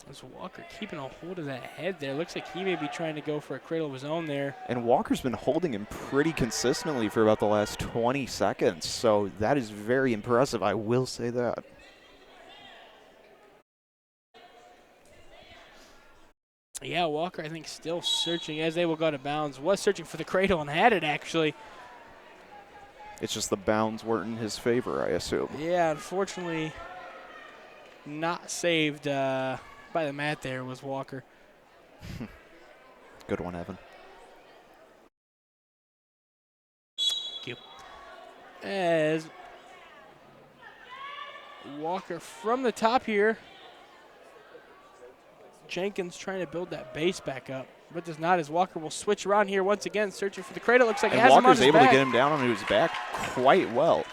S1: As Walker keeping a hold of that head there. Looks like he may be trying to go for a cradle of his own there.
S2: And Walker's been holding him pretty consistently for about the last 20 seconds, so that is very impressive. I will say that.
S1: Yeah, Walker, I think, still searching as they will go to bounds. Was searching for the cradle and had it, actually.
S2: It's just the bounds weren't in his favor, I assume.
S1: Yeah, unfortunately, not saved by the mat there was Walker.
S2: Good one, Evan.
S1: Thank you. As Walker from the top here. Jenkins trying to build that base back up, but does not, as Walker will switch around here once again, searching for the cradle. Looks like he
S2: and
S1: has
S2: Walker's
S1: him on his
S2: able
S1: back.
S2: to get him down onto his back quite well.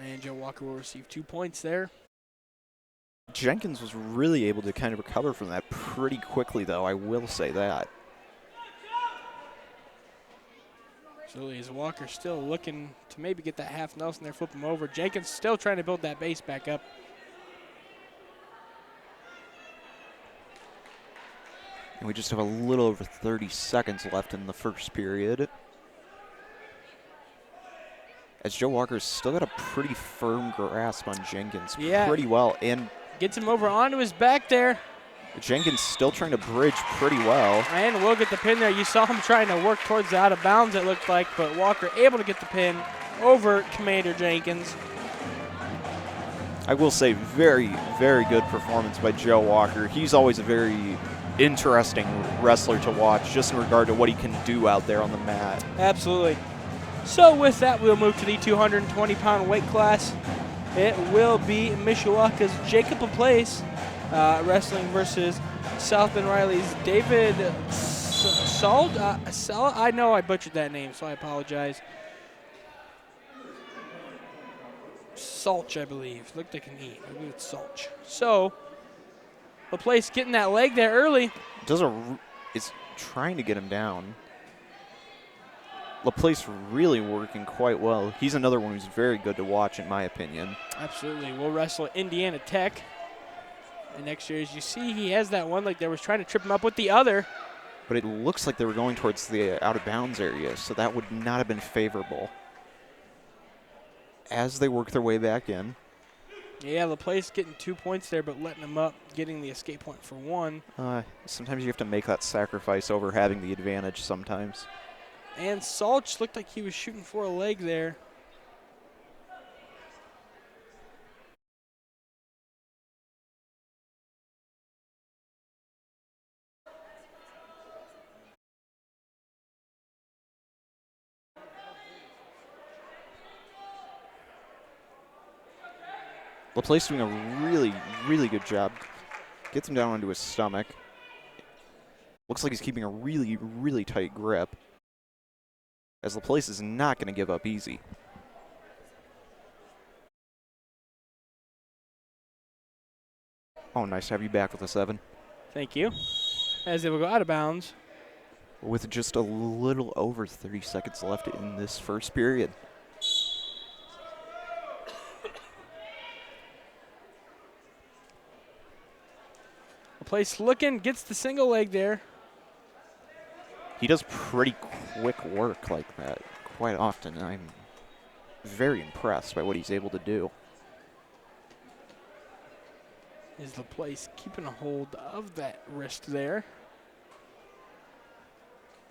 S1: And Joe Walker will receive 2 points there.
S2: Jenkins was really able to kind of recover from that pretty quickly, though, I will say that.
S1: Absolutely, as Walker still looking to maybe get that half Nelson there, flip him over. Jenkins still trying to build that base back up.
S2: And we just have a little over 30 seconds left in the first period. As Joe Walker's still got a pretty firm grasp on Jenkins pretty well. And
S1: gets him over onto his back there.
S2: Jenkins still trying to bridge pretty well.
S1: And will get the pin there. You saw him trying to work towards the out of bounds, it looked like, but Walker able to get the pin over Commander Jenkins.
S2: I will say very, very good performance by Joe Walker. He's always a very interesting wrestler to watch, just in regard to what he can do out there on the mat.
S1: Absolutely. So with that, we'll move to the 220-pound weight class. It will be Mishawaka's Jacob Laplace wrestling versus South Bend Riley's David Salt. I know I butchered that name, so I apologize. Salch, I believe. Looked like an E. I believe it's Salch. So Laplace getting that leg there early.
S2: Is trying to get him down. Laplace really working quite well. He's another one who's very good to watch, in my opinion.
S1: Absolutely. We'll wrestle at Indiana Tech. And next year, as you see, he has that one leg there, was trying to trip him up with the other.
S2: But it looks like they were going towards the out-of-bounds area, so that would not have been favorable. As they work their way back in.
S1: Yeah, Laplace getting 2 points there, but letting him up, getting the escape point for 1.
S2: Sometimes you have to make that sacrifice over having the advantage sometimes.
S1: And Salch looked like he was shooting for a leg there.
S2: Laplace doing a really, really good job. Gets him down onto his stomach. Looks like he's keeping a really, really tight grip. As Laplace is not going to give up easy. Oh, nice to have you back with us, Evan.
S1: Thank you. As they will go out of bounds.
S2: with just a little over 30 seconds left in this first period.
S1: LaPlace looking, gets the single leg there.
S2: He does pretty quick work like that quite often. I'm very impressed by what he's able to do.
S1: Is LaPlace keeping a hold of that wrist there.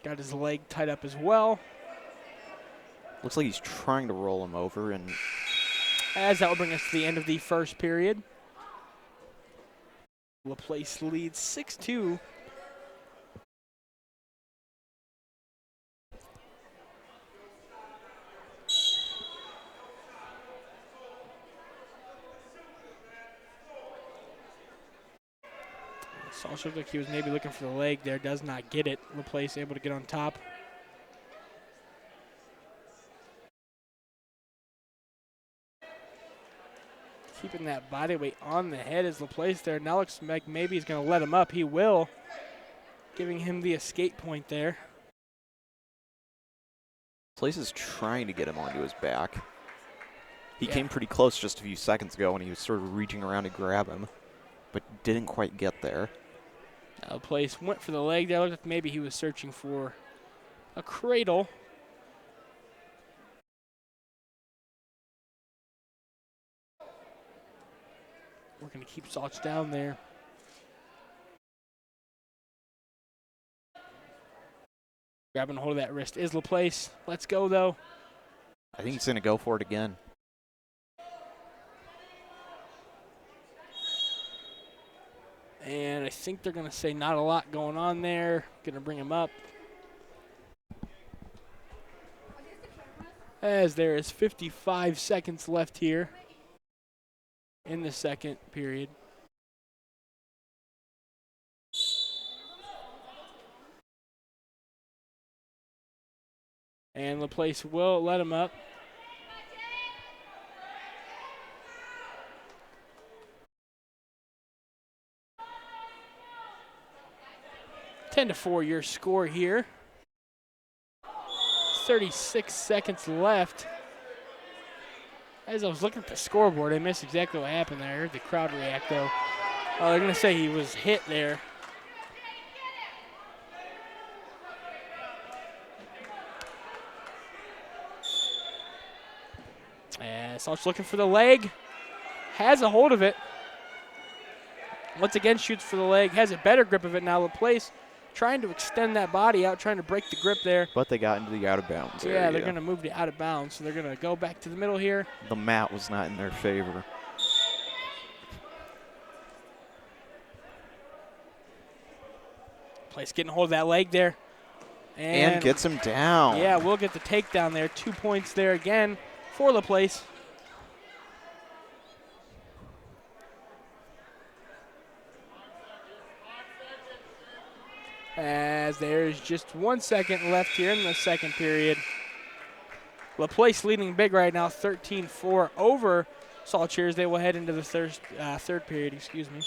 S1: Got his leg tied up as well.
S2: Looks like he's trying to roll him over, and
S1: As that will bring us to the end of the first period. LaPlace leads 6-2. Salch looked like he was maybe looking for the leg there. Does not get it. LaPlace able to get on top. Keeping that body weight on the head as LaPlace there. Now looks like maybe he's going to let him up. He will. Giving him the escape point there.
S2: Place is trying to get him onto his back. He
S1: Yeah.
S2: came pretty close just a few seconds ago, and he was sort of reaching around to grab him, but didn't quite get there.
S1: Now LaPlace went for the leg there. Looked like maybe he was searching for a cradle. We're going to keep Salch down there. Grabbing hold of that wrist is LaPlace. Let's go, though.
S2: I think he's going to go for it again.
S1: And I think they're going to say not a lot going on there. Going to bring him up. As there is 55 seconds left here in the second period. And LaPlace will let him up. Ten to 4 your score here. 36 seconds left. As I was looking at the scoreboard, I missed exactly what happened there. I heard the crowd react, though. Oh, they're going to say he was hit there. And Salch looking for the leg. Has a hold of it. Once again, shoots for the leg. Has a better grip of it now. LaPlace trying to extend that body out, trying to break the grip there.
S2: But they got into the out of bounds area.
S1: Yeah, they're going to move to out of bounds, so they're going to go back to the middle here.
S2: The mat was not in their favor.
S1: LaPlace getting a hold of that leg there.
S2: And gets him down.
S1: Yeah, we'll get the takedown there. 2 points there again for LaPlace. As there's just 1 second left here in the second period. LaPlace leading big right now, 13-4 over Salchers. They will head into the third period, excuse me.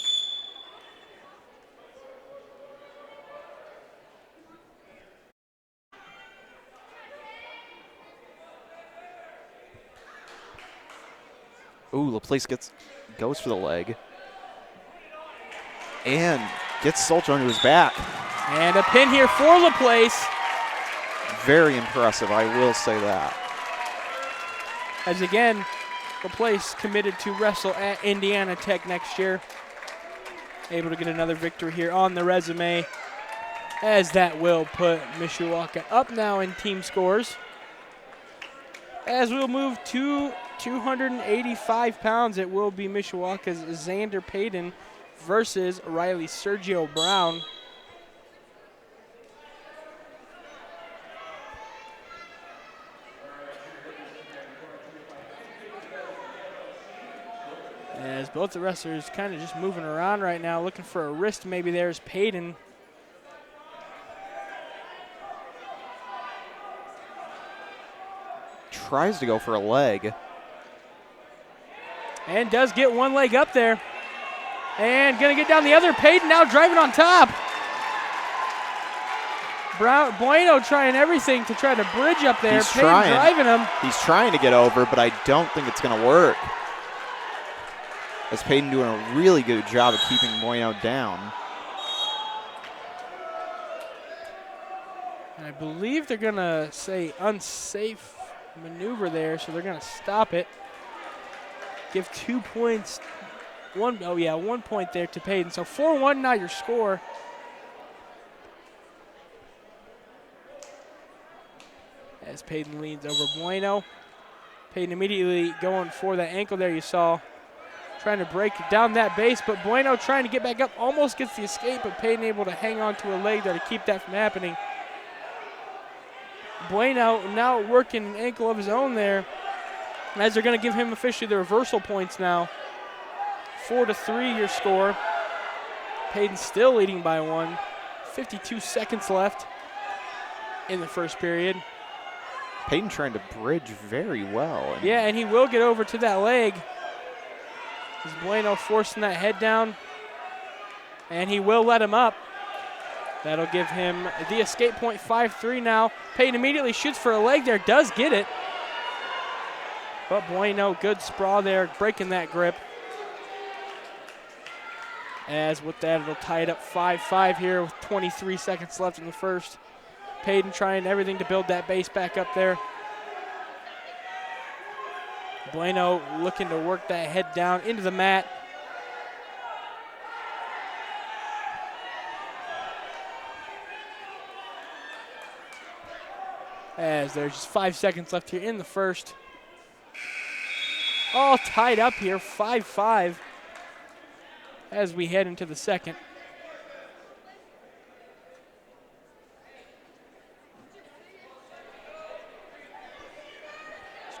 S2: Ooh, LaPlace goes for the leg. And gets Salch onto his back.
S1: And a pin here for LaPlace.
S2: Very impressive, I will say that.
S1: As again, LaPlace committed to wrestle at Indiana Tech next year. Able to get another victory here on the resume. As that will put Mishawaka up now in team scores. As we'll move to 285 pounds, it will be Mishawaka's Xander Payton versus Riley Sergio Brown. As both the wrestlers kind of just moving around right now, looking for a wrist maybe. There's Payton.
S2: Tries to go for a leg.
S1: And does get one leg up there. And gonna get down the other. Payton now driving on top. Bueno trying everything to try to bridge up there.
S2: He's
S1: Payton
S2: trying.
S1: driving him.
S2: He's trying to get over, but I don't think it's going to work. As Payton doing a really good job of keeping Bueno down.
S1: And I believe they're going to say unsafe maneuver there, so they're going to stop it. Give 2 points. 1 point there to Payton. So 4-1 now your score. As Payton leans over Bueno. Payton immediately going for that ankle there you saw. Trying to break down that base, but Bueno trying to get back up. Almost gets the escape, but Payton able to hang on to a leg there to keep that from happening. Bueno now working an ankle of his own there. As they're going to give him officially the reversal points now. 4-3 your score. Payton still leading by 1. 52 seconds left in the first period.
S2: Payton trying to bridge very well.
S1: Yeah, and he will get over to that leg. As Bueno forcing that head down. And he will let him up. That'll give him the escape point, 5-3 now. Payton immediately shoots for a leg there, does get it. But Bueno, good sprawl there, breaking that grip. As with that, it'll tie it up 5-5 here with 23 seconds left in the first. Payton trying everything to build that base back up there. Bueno looking to work that head down into the mat. As there's just 5 seconds left here in the first. All tied up here, 5-5 as we head into the second.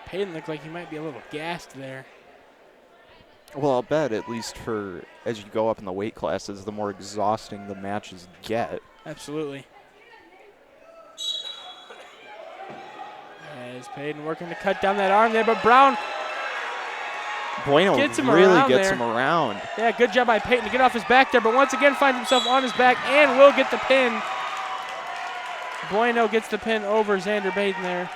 S1: Payton looked like he might be a little gassed there.
S2: Well, I'll bet at least for as you go up in the weight classes, the more exhausting the matches get.
S1: Absolutely. As Payton working to cut down that arm there, but Brown
S2: Bueno
S1: gets him
S2: really
S1: around
S2: gets
S1: there.
S2: him around.
S1: Yeah, good job by Payton to get off his back there, but once again finds himself on his back and will get the pin. Bueno gets the pin over Xander Payton there.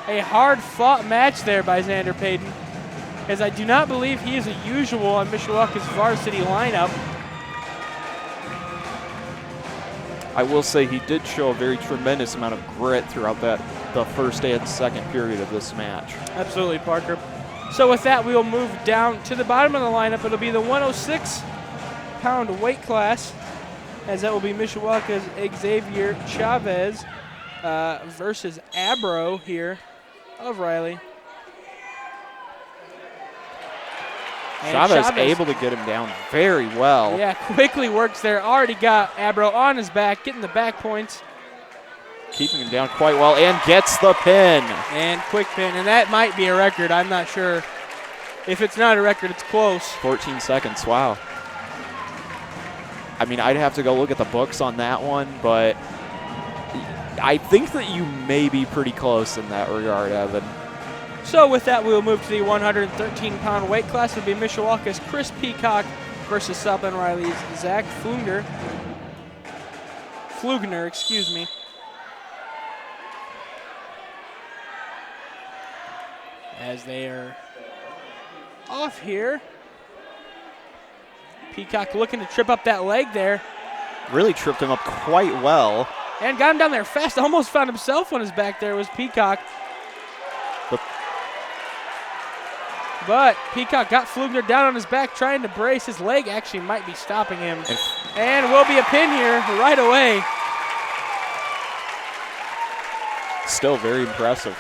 S1: A hard-fought match there by Xander Payton, as I do not believe he is a usual on Mishawaka's varsity lineup.
S2: I will say he did show a very tremendous amount of grit throughout the first and second period of this match.
S1: Absolutely, Parker. So with that, we will move down to the bottom of the lineup. It'll be the 106-pound weight class, as that will be Mishawaka's Xavier Chavez versus Abro here of Riley. And
S2: Chavez able to get him down very well.
S1: Yeah, quickly works there. Already got Abro on his back, getting the back points.
S2: Keeping him down quite well and gets the pin.
S1: And quick pin, and that might be a record. I'm not sure. If it's not a record, it's close.
S2: 14 seconds, wow. I mean, I'd have to go look at the books on that one, but I think that you may be pretty close in that regard, Evan.
S1: So with that, we will move to the 113-pound weight class. It will be Mishawaka's Chris Peacock versus South Bend Riley's Zach Flugner, excuse me. As they are off here. Peacock looking to trip up that leg there.
S2: Really tripped him up quite well.
S1: And got him down there fast. Almost found himself on his back there was Peacock. But Peacock got Flugner down on his back trying to brace. His leg actually might be stopping him. And will be a pin here right away.
S2: Still very impressive.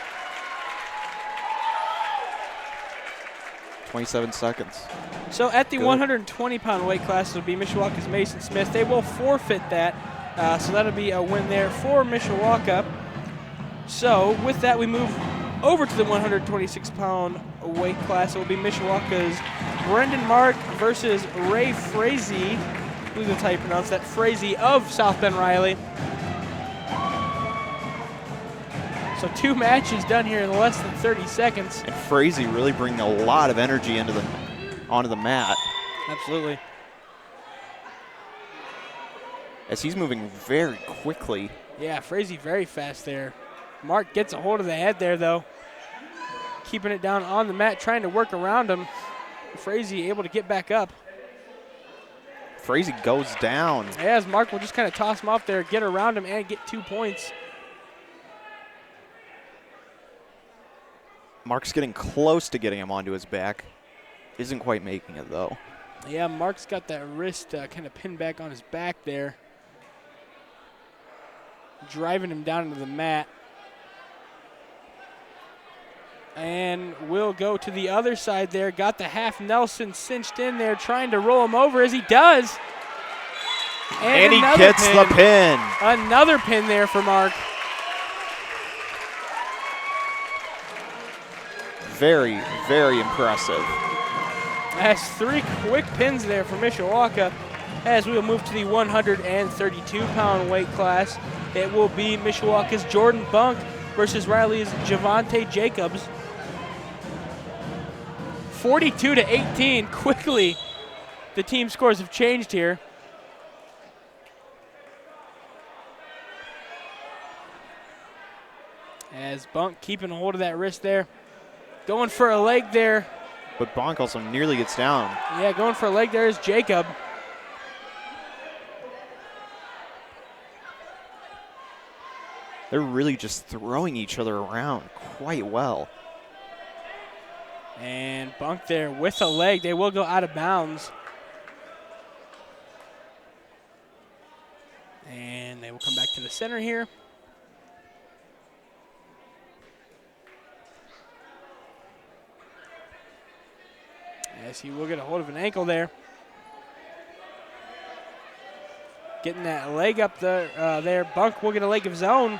S2: 27 seconds.
S1: So at the 120-pound weight class, it'll be Mishawaka's Mason Smith. They will forfeit that. So that'll be a win there for Mishawaka. So with that, we move over to the 126-pound weight class. It will be Mishawaka's Brendan Mark versus Ray Frazee. I believe that's how you pronounce that. Frazee of South Bend Riley. So 2 matches done here in less than 30 seconds.
S2: And Frazee really bringing a lot of energy onto the mat.
S1: Absolutely.
S2: as he's moving very quickly.
S1: Yeah, Frazee very fast there. Mark gets a hold of the head there, though. Keeping it down on the mat, trying to work around him. Frazee able to get back up.
S2: Frazee goes down.
S1: As Mark will just kind of toss him off there, get around him, and get 2 points.
S2: Mark's getting close to getting him onto his back. Isn't quite making it, though.
S1: Yeah, Mark's got that wrist kind of pinned back on his back there. Driving him down into the mat. And we'll go to the other side there. Got the half Nelson cinched in there, trying to roll him over as he does.
S2: And he gets the pin.
S1: Another pin there for Mark.
S2: Very, very impressive.
S1: That's 3 quick pins there for Mishawaka. As we will move to the 132-pound weight class, it will be Mishawaka's Jordan Bunk versus Riley's Javante Jacobs. 42-18. Quickly, the team scores have changed here. As Bunk keeping a hold of that wrist there. Going for a leg there.
S2: But Bonk also nearly gets down.
S1: Yeah, going for a leg there is Jacob.
S2: They're really just throwing each other around quite well.
S1: And Bunk there with a leg. They will go out of bounds. And they will come back to the center here. As he will get a hold of an ankle there. Getting that leg up there. Bunk will get a leg of his own.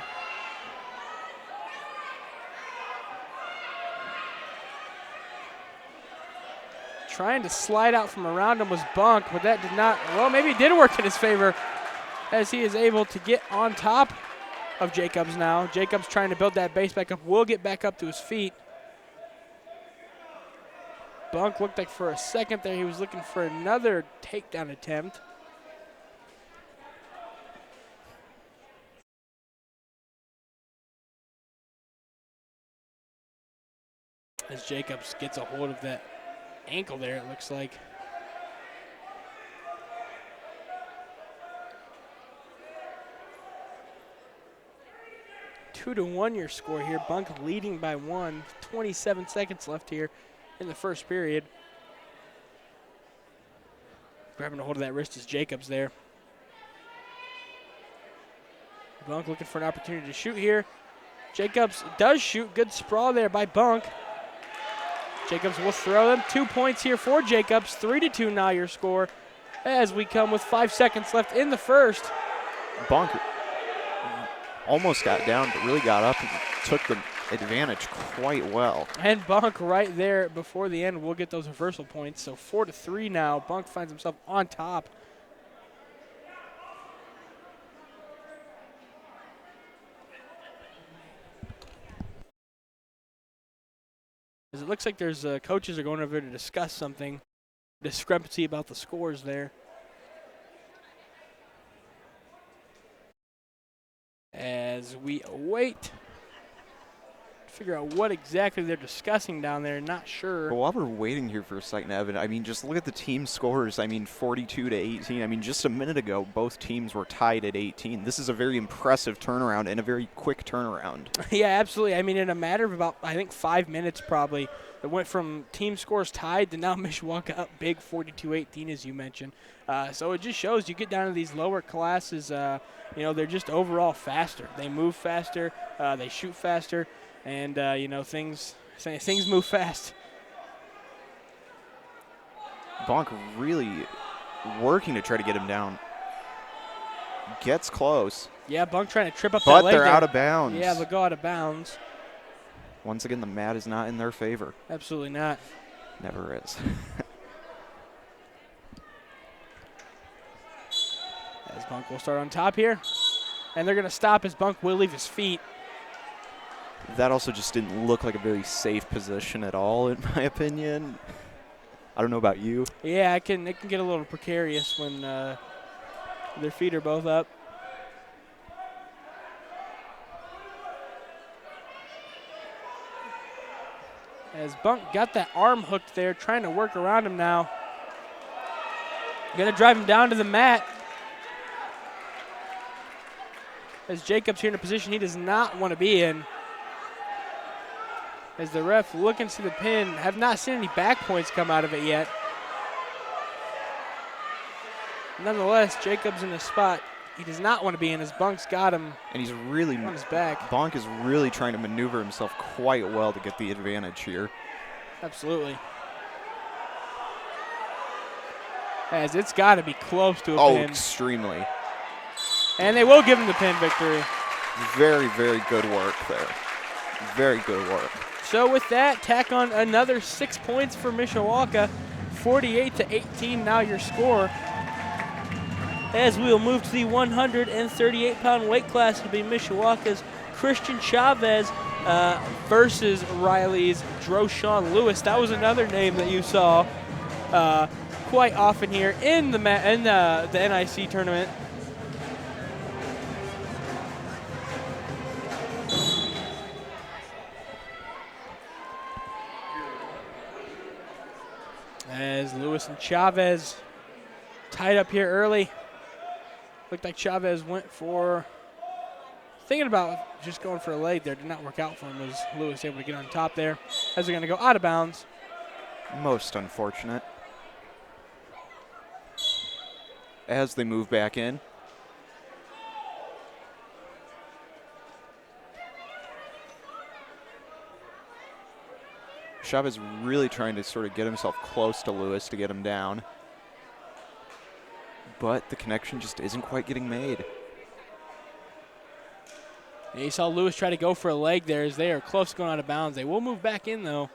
S1: Trying to slide out from around him was Bunk, but that did not, well, maybe it did work in his favor as he is able to get on top of Jacobs now. Jacobs trying to build that base back up, will get back up to his feet. Bunk looked like for a second there he was looking for another takedown attempt. As Jacobs gets a hold of that ankle there, it looks like. Two to 1 your score here. Bunk leading by 1. 27 seconds left here in the first period. Grabbing a hold of that wrist is Jacobs there. Bunk looking for an opportunity to shoot here. Jacobs does shoot. Good sprawl there by Bunk. Jacobs will throw them. 2 points here for Jacobs. 3-2 now your score as we come with 5 seconds left in the first.
S2: Bunk almost got down, but really got up and took the advantage quite well.
S1: And Bunk right there before the end will get those reversal points. So 4-3 now. Bunk finds himself on top. As it looks like there's coaches are going over to discuss something. Discrepancy about the scores there. As we await to figure out what exactly they're discussing down there, not sure.
S2: But while we're waiting here for a second, Evan, I mean, just look at the team scores. I mean, 42-18. I mean, just a minute ago, both teams were tied at 18. This is a very impressive turnaround and a very quick turnaround.
S1: Yeah, absolutely. I mean, in a matter of about, I think, 5 minutes probably, it went from team scores tied to now Mishawaka up big 42-18, as you mentioned. So it just shows you get down to these lower classes, you know, they're just overall faster. They move faster, they shoot faster, and, you know, things move fast.
S2: Bonk really working to try to get him down. Gets close.
S1: Yeah, Bunk trying to trip up that
S2: But
S1: leg
S2: they're
S1: there.
S2: out of bounds.
S1: Yeah, they'll go out of bounds.
S2: Once again, the mat is not in their favor.
S1: Absolutely not.
S2: Never is.
S1: As Bunk will start on top here. And they're going to stop as Bunk will leave his feet.
S2: That also just didn't look like a very safe position at all, in my opinion. I don't know about you.
S1: Yeah, it can get a little precarious when Their feet are both up. As Bunk got that arm hooked there, trying to work around him now. Gonna drive him down to the mat. As Jacobs here in a position he does not want to be in. As the ref looking to see the pin, have not seen any back points come out of it yet. Nonetheless, Jacobs in the spot he does not want to be in as Bunk's got him.
S2: And he's really,
S1: on his back.
S2: Bonk is really trying to maneuver himself quite well to get the advantage here.
S1: Absolutely. As it's got to be close to a
S2: Oh,
S1: pin.
S2: extremely.
S1: And they will give him the pin victory.
S2: Very, very good work there. Very good work.
S1: So with that, tack on another 6 points for Mishawaka. 48-18 now your score. As we'll move to the 138-pound weight class, it'll be Mishawaka's Christian Chavez versus Riley's Droshawn Lewis. That was another name that you saw quite often here in the NIC tournament. As Lewis and Chavez tied up here early. Looked like Chavez went for, thinking about just going for a leg there. Did not work out for him as Lewis able to get on top there. As they're going to go out of bounds.
S2: Most unfortunate. As they move back in. Chavez really trying to sort of get himself close to Lewis to get him down. But the connection just isn't quite getting made.
S1: And you saw Lewis try to go for a leg there as they are close to going out of bounds. They will move back in though.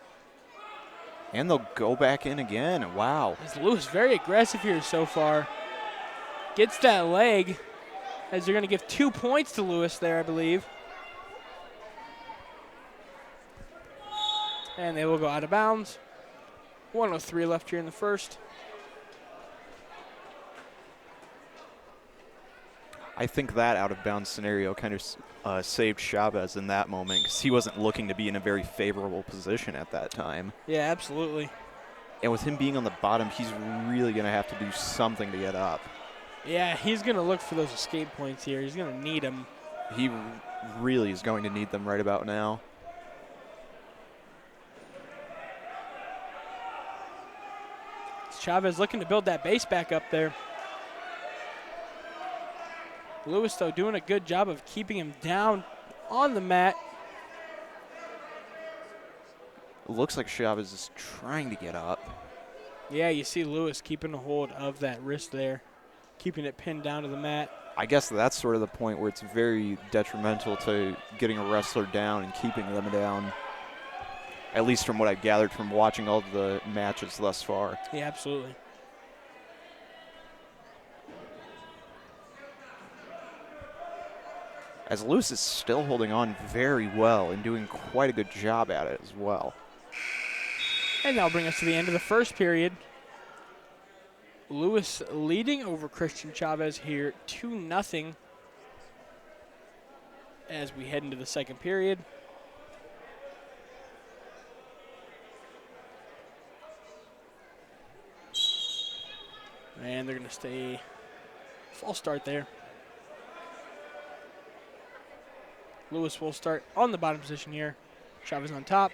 S2: And they'll go back in again. Wow.
S1: As Lewis very aggressive here so far. Gets that leg as they're going to give 2 points to Lewis there, I believe. And they will go out of bounds. 1:03 left here in the first.
S2: I think that out-of-bounds scenario kind of saved Chavez in that moment because he wasn't looking to be in a very favorable position at that time.
S1: Yeah, absolutely.
S2: And with him being on the bottom, he's really going to have to do something to get up.
S1: Yeah, he's going to look for those escape points here. He's going to need them.
S2: He really is going to need them right about now.
S1: Chavez looking to build that base back up there. Lewis, though, doing a good job of keeping him down on the mat.
S2: It looks like Chavez is trying to get up.
S1: Yeah, you see Lewis keeping a hold of that wrist there, keeping it pinned down to the mat.
S2: I guess that's sort of the point where it's very detrimental to getting a wrestler down and keeping them down, at least from what I've gathered from watching all the matches thus far.
S1: Yeah, absolutely.
S2: As Lewis is still holding on very well and doing quite a good job at it as well.
S1: And that'll bring us to the end of the first period. Lewis leading over Christian Chavez here 2-0 as we head into the second period. And they're going to stay false start there. Lewis will start on the bottom position here. Chavez on top.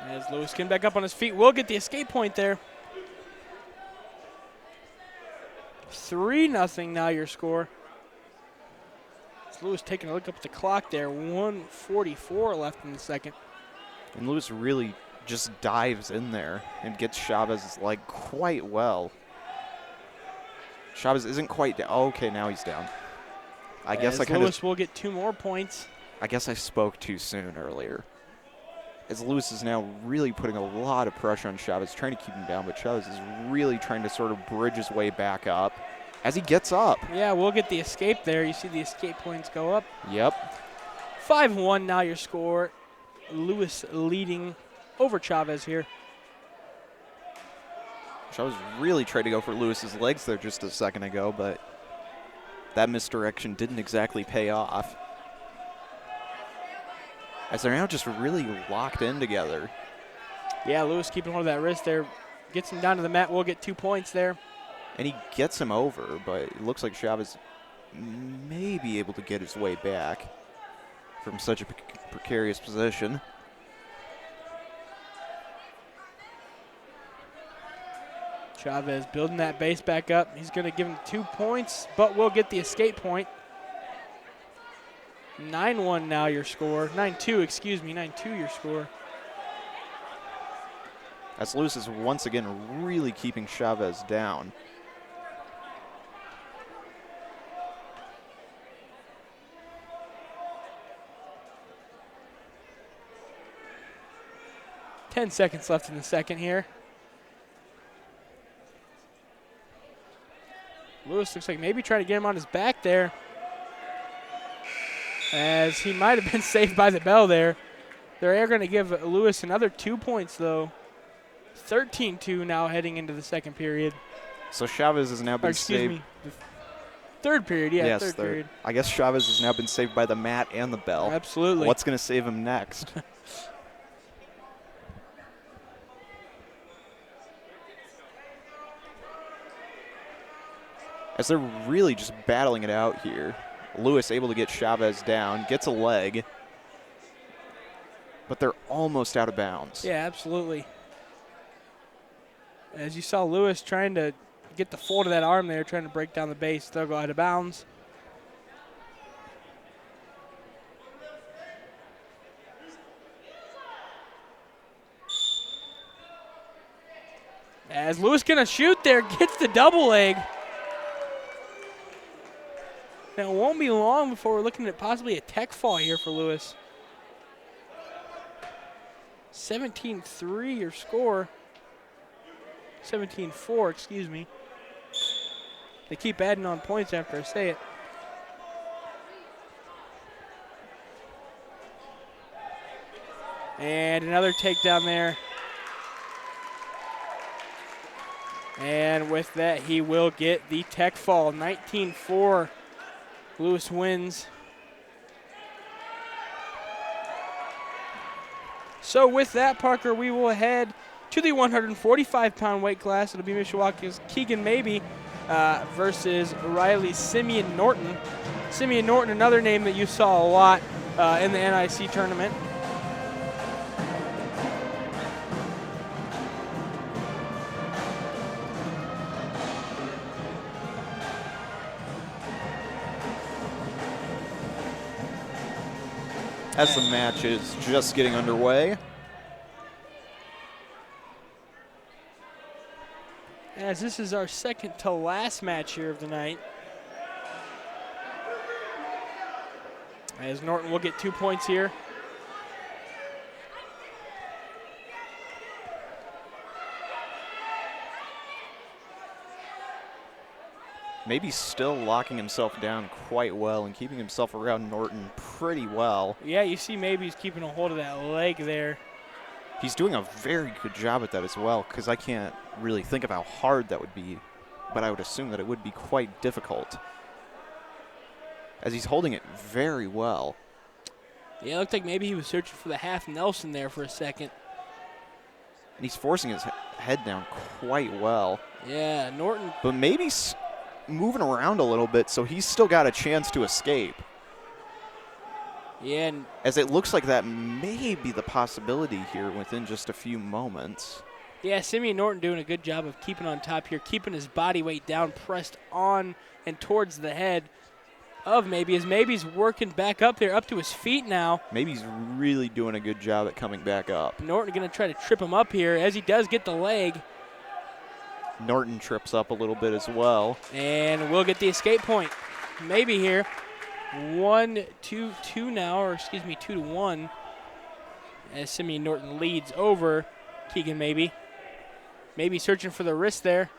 S1: As Lewis getting back up on his feet, will get the escape point there. 3-0 now your score. Lewis taking a look up at the clock there. 1:44 left in the second.
S2: And Lewis really just dives in there and gets Chavez's leg quite well. Chavez isn't quite down. Oh, okay, now he's down. I guess
S1: Lewis will get 2 more points.
S2: I guess I spoke too soon earlier. As Lewis is now really putting a lot of pressure on Chavez, trying to keep him down, but Chavez is really trying to sort of bridge his way back up. as he gets up.
S1: Yeah, we'll get the escape there. You see the escape points go up.
S2: Yep.
S1: 5-1 now your score. Lewis leading over Chavez here.
S2: Chavez really tried to go for Lewis's legs there just a second ago, but that misdirection didn't exactly pay off. As they're now just really locked in together.
S1: Yeah, Lewis keeping hold of that wrist there. Gets him down to the mat. We'll get 2 points there.
S2: And he gets him over, but it looks like Chavez may be able to get his way back from such a precarious position.
S1: Chavez building that base back up. He's going to give him 2 points, but we'll get the escape point. 9-1 now your score. 9-2, excuse me. 9-2 your score.
S2: As Lewis is once again really keeping Chavez down.
S1: Ten seconds left in the second here. Lewis looks like maybe trying to get him on his back there, as he might have been saved by the bell there. They're going to give Lewis another 2 points, though. 13-2 now heading into the second period.
S2: So Chavez has now been saved.
S1: Me, the third period, yeah,
S2: yes,
S1: third period.
S2: I guess Chavez has now been saved by the mat and the bell.
S1: Absolutely.
S2: What's going to save him next? As they're really just battling it out here. Lewis able to get Chavez down, gets a leg, but they're almost out of bounds.
S1: Yeah, absolutely. As you saw Lewis trying to get the fold of that arm there, trying to break down the base, they'll go out of bounds. As Lewis gonna shoot there, gets the double leg. Now, it won't be long before we're looking at possibly a tech fall here for Lewis. 17-3 your score. 17-4, excuse me. They keep adding on points after I say it. And another takedown there. And with that, he will get the tech fall. 19-4. Lewis wins. So with that, Parker, we will head to the 145-pound weight class. It'll be Mishawaka's Keegan Maybe versus Riley Simeon Norton. Simeon Norton, another name that you saw a lot in the NIC tournament.
S2: As the match is just getting underway.
S1: As this is our second to last match here of the night. As Norton will get 2 points here.
S2: Maybe still locking himself down quite well and keeping himself around Norton pretty well.
S1: Yeah, you see maybe he's keeping a hold of that leg there.
S2: He's doing a very good job at that as well, because I can't really think of how hard that would be, but I would assume that it would be quite difficult, as he's holding it very well.
S1: Yeah, it looked like maybe he was searching for the half Nelson there for a second.
S2: And he's forcing his head down quite well.
S1: Yeah, Norton.
S2: But maybe moving around a little bit, so he's still got a chance to escape.
S1: Yeah, and
S2: as it looks like that may be the possibility here within just a few moments.
S1: yeah, Simeon Norton doing a good job of keeping on top here, keeping his body weight down, pressed on and towards the head of Maybe, as Maybe's working back up there, up to his feet now.
S2: Maybe's really doing a good job at coming back up.
S1: Norton going to try to trip him up here, as he does get the leg.
S2: Norton trips up a little bit as well.
S1: And we'll get the escape point. Maybe here. 1-2 now, or excuse me, 2-1. As Simeon Norton leads over Keegan Maybe. Maybe searching for the wrist there.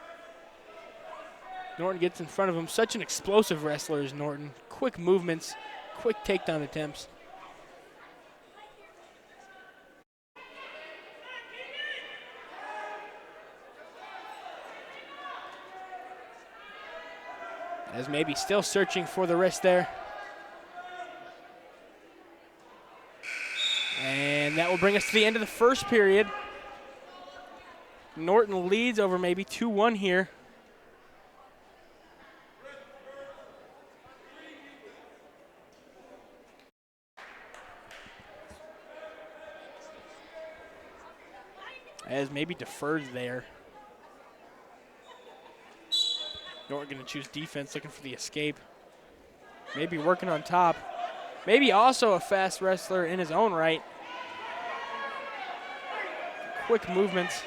S1: Norton gets in front of him. Such an explosive wrestler is Norton. Quick movements, quick takedown attempts. As maybe still searching for the wrist there. And that will bring us to the end of the first period. Norton leads over maybe 2-1 here. As maybe defers there. Norton going to choose defense, looking for the escape. Maybe working on top. Maybe also a fast wrestler in his own right. Quick movements.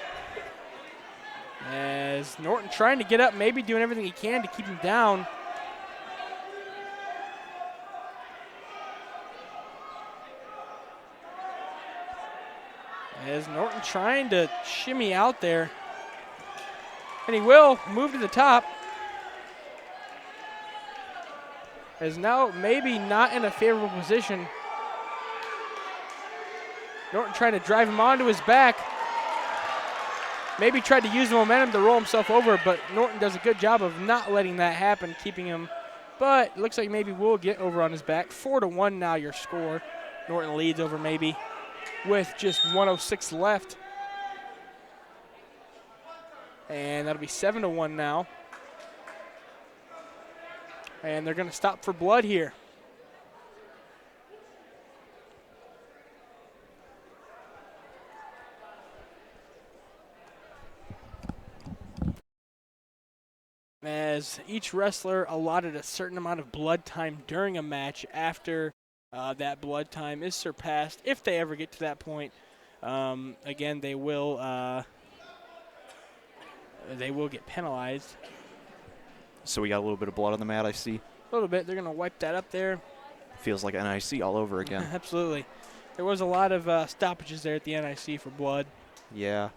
S1: As Norton trying to get up, maybe doing everything he can to keep him down. As Norton trying to shimmy out there. And he will move to the top. As now maybe not in a favorable position. Norton trying to drive him onto his back. Maybe tried to use the momentum to roll himself over, but Norton does a good job of not letting that happen, keeping him. But it looks like maybe we'll get over on his back. 4-1 now your score. Norton leads over maybe with just 1:06 left. And that'll be 7-1 now. And they're going to stop for blood here. As each wrestler allotted a certain amount of blood time during a match after that blood time is surpassed, if they ever get to that point, again, they will get penalized.
S2: So we got a little bit of blood on the mat, I see.
S1: A little bit. They're going to wipe that up there.
S2: Feels like NIC all over again.
S1: Absolutely. There was a lot of stoppages there at the NIC for blood.
S2: Yeah.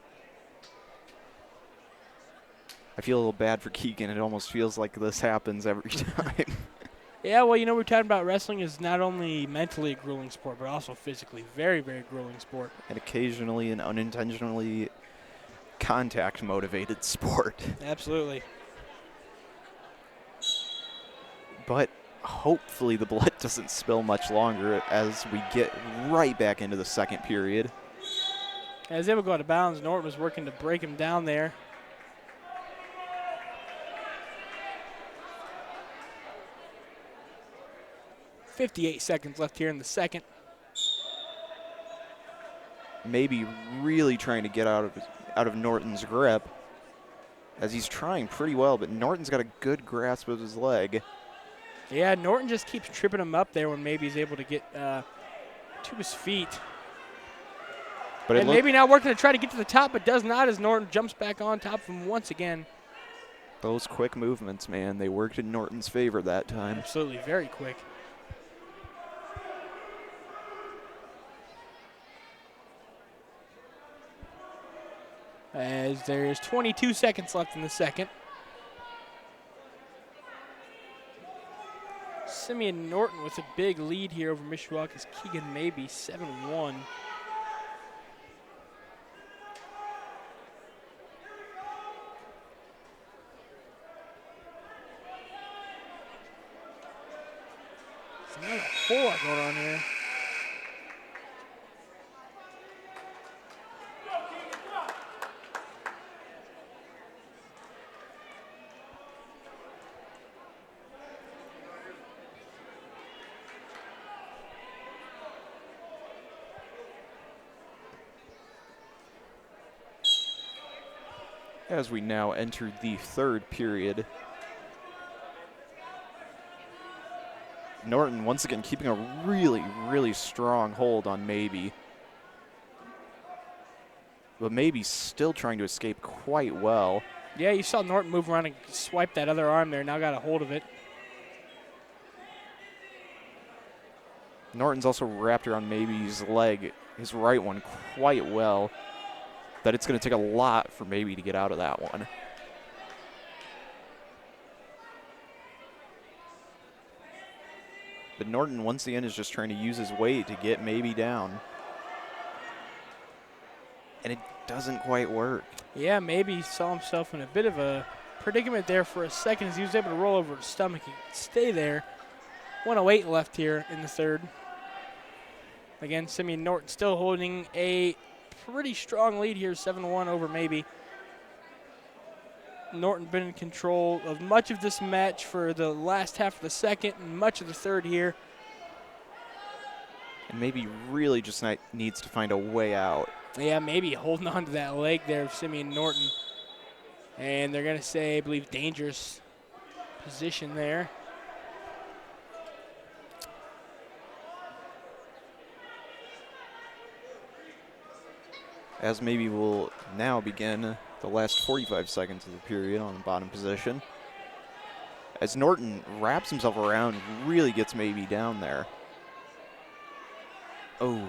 S2: I feel a little bad for Keegan. It almost feels like this happens every time.
S1: Yeah, well, we're talking about wrestling is not only mentally a grueling sport, but also physically very, very grueling sport.
S2: And occasionally an unintentionally contact-motivated sport.
S1: Absolutely.
S2: But hopefully the blood doesn't spill much longer as we get right back into the second period.
S1: As they would go out of bounds, Norton was working to break him down there. .58 seconds left here in the second.
S2: Maybe really trying to get out of Norton's grip, as he's trying pretty well, but Norton's got a good grasp of his leg.
S1: Yeah, Norton just keeps tripping him up there when maybe he's able to get to his feet.
S2: But
S1: and maybe now working to try to get to the top, but does not as Norton jumps back on top of him once again.
S2: Those quick movements, man, they worked in Norton's favor that time.
S1: Absolutely, very quick. As there's 22 seconds left in the second. Simeon Norton with a big lead here over Mishawaka's Keegan Maybe, 7-1. There's another pull-up going on here.
S2: As we now enter the third period. Norton once again keeping a really, really strong hold on Maybe. But Maybe still trying to escape quite well.
S1: Yeah, you saw Norton move around and swipe that other arm there. Now got a hold of it.
S2: Norton's also wrapped around Maybe's leg, his right one, quite well. That it's going to take a lot for Maybe to get out of that one. But Norton, once again, is just trying to use his weight to get maybe down. And it doesn't quite work.
S1: Yeah, maybe he saw himself in a bit of a predicament there for a second as he was able to roll over his stomach and stay there. 1:08 left here in the third. Again, Simeon Norton still holding a pretty strong lead here, 7-1 over maybe. Norton been in control of much of this match for the last half of the second and much of the third here.
S2: And maybe really just needs to find a way out.
S1: Yeah, maybe holding on to that leg there of Simeon Norton. And they're going to say, I believe, dangerous position there.
S2: As maybe we'll now begin the last 45 seconds of the period on the bottom position. As Norton wraps himself around, really gets maybe down there. Oh.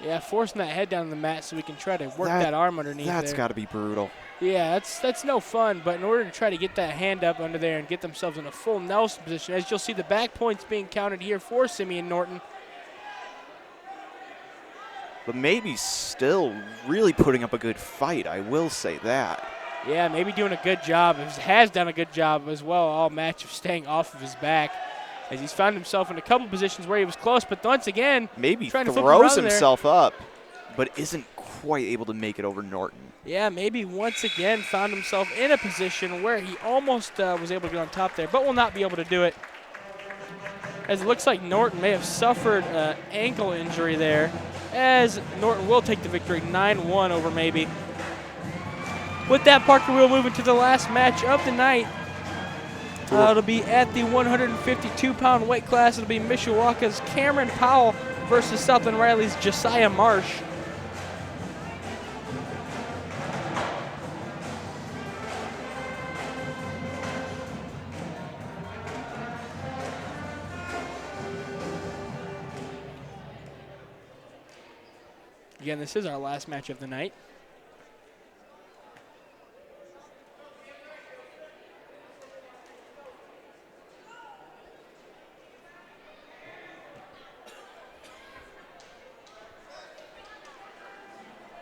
S1: Yeah, forcing that head down on the mat so we can try to work that arm underneath
S2: That's
S1: there.
S2: got to be brutal.
S1: Yeah, that's no fun, but in order to try to get that hand up under there and get themselves in a full Nelson position, as you'll see the back points being counted here for Simeon Norton.
S2: But maybe still really putting up a good fight, I will say that.
S1: Yeah, maybe doing a good job. Has done a good job as well all match of staying off of his back, as he's found himself in a couple positions where he was close, but once again,
S2: maybe
S1: trying to
S2: throws himself up, but isn't quite able to make it over Norton.
S1: Yeah, maybe once again found himself in a position where he almost was able to get on top there, but will not be able to do it. As it looks like Norton may have suffered an ankle injury there, as Norton will take the victory 9-1 over maybe. With that, Parker, we'll move into the last match of the night. It'll be at the 152-pound weight class. It'll be Mishawaka's Cameron Powell versus Southland Riley's Josiah Marsh. Again, this is our last match of the night.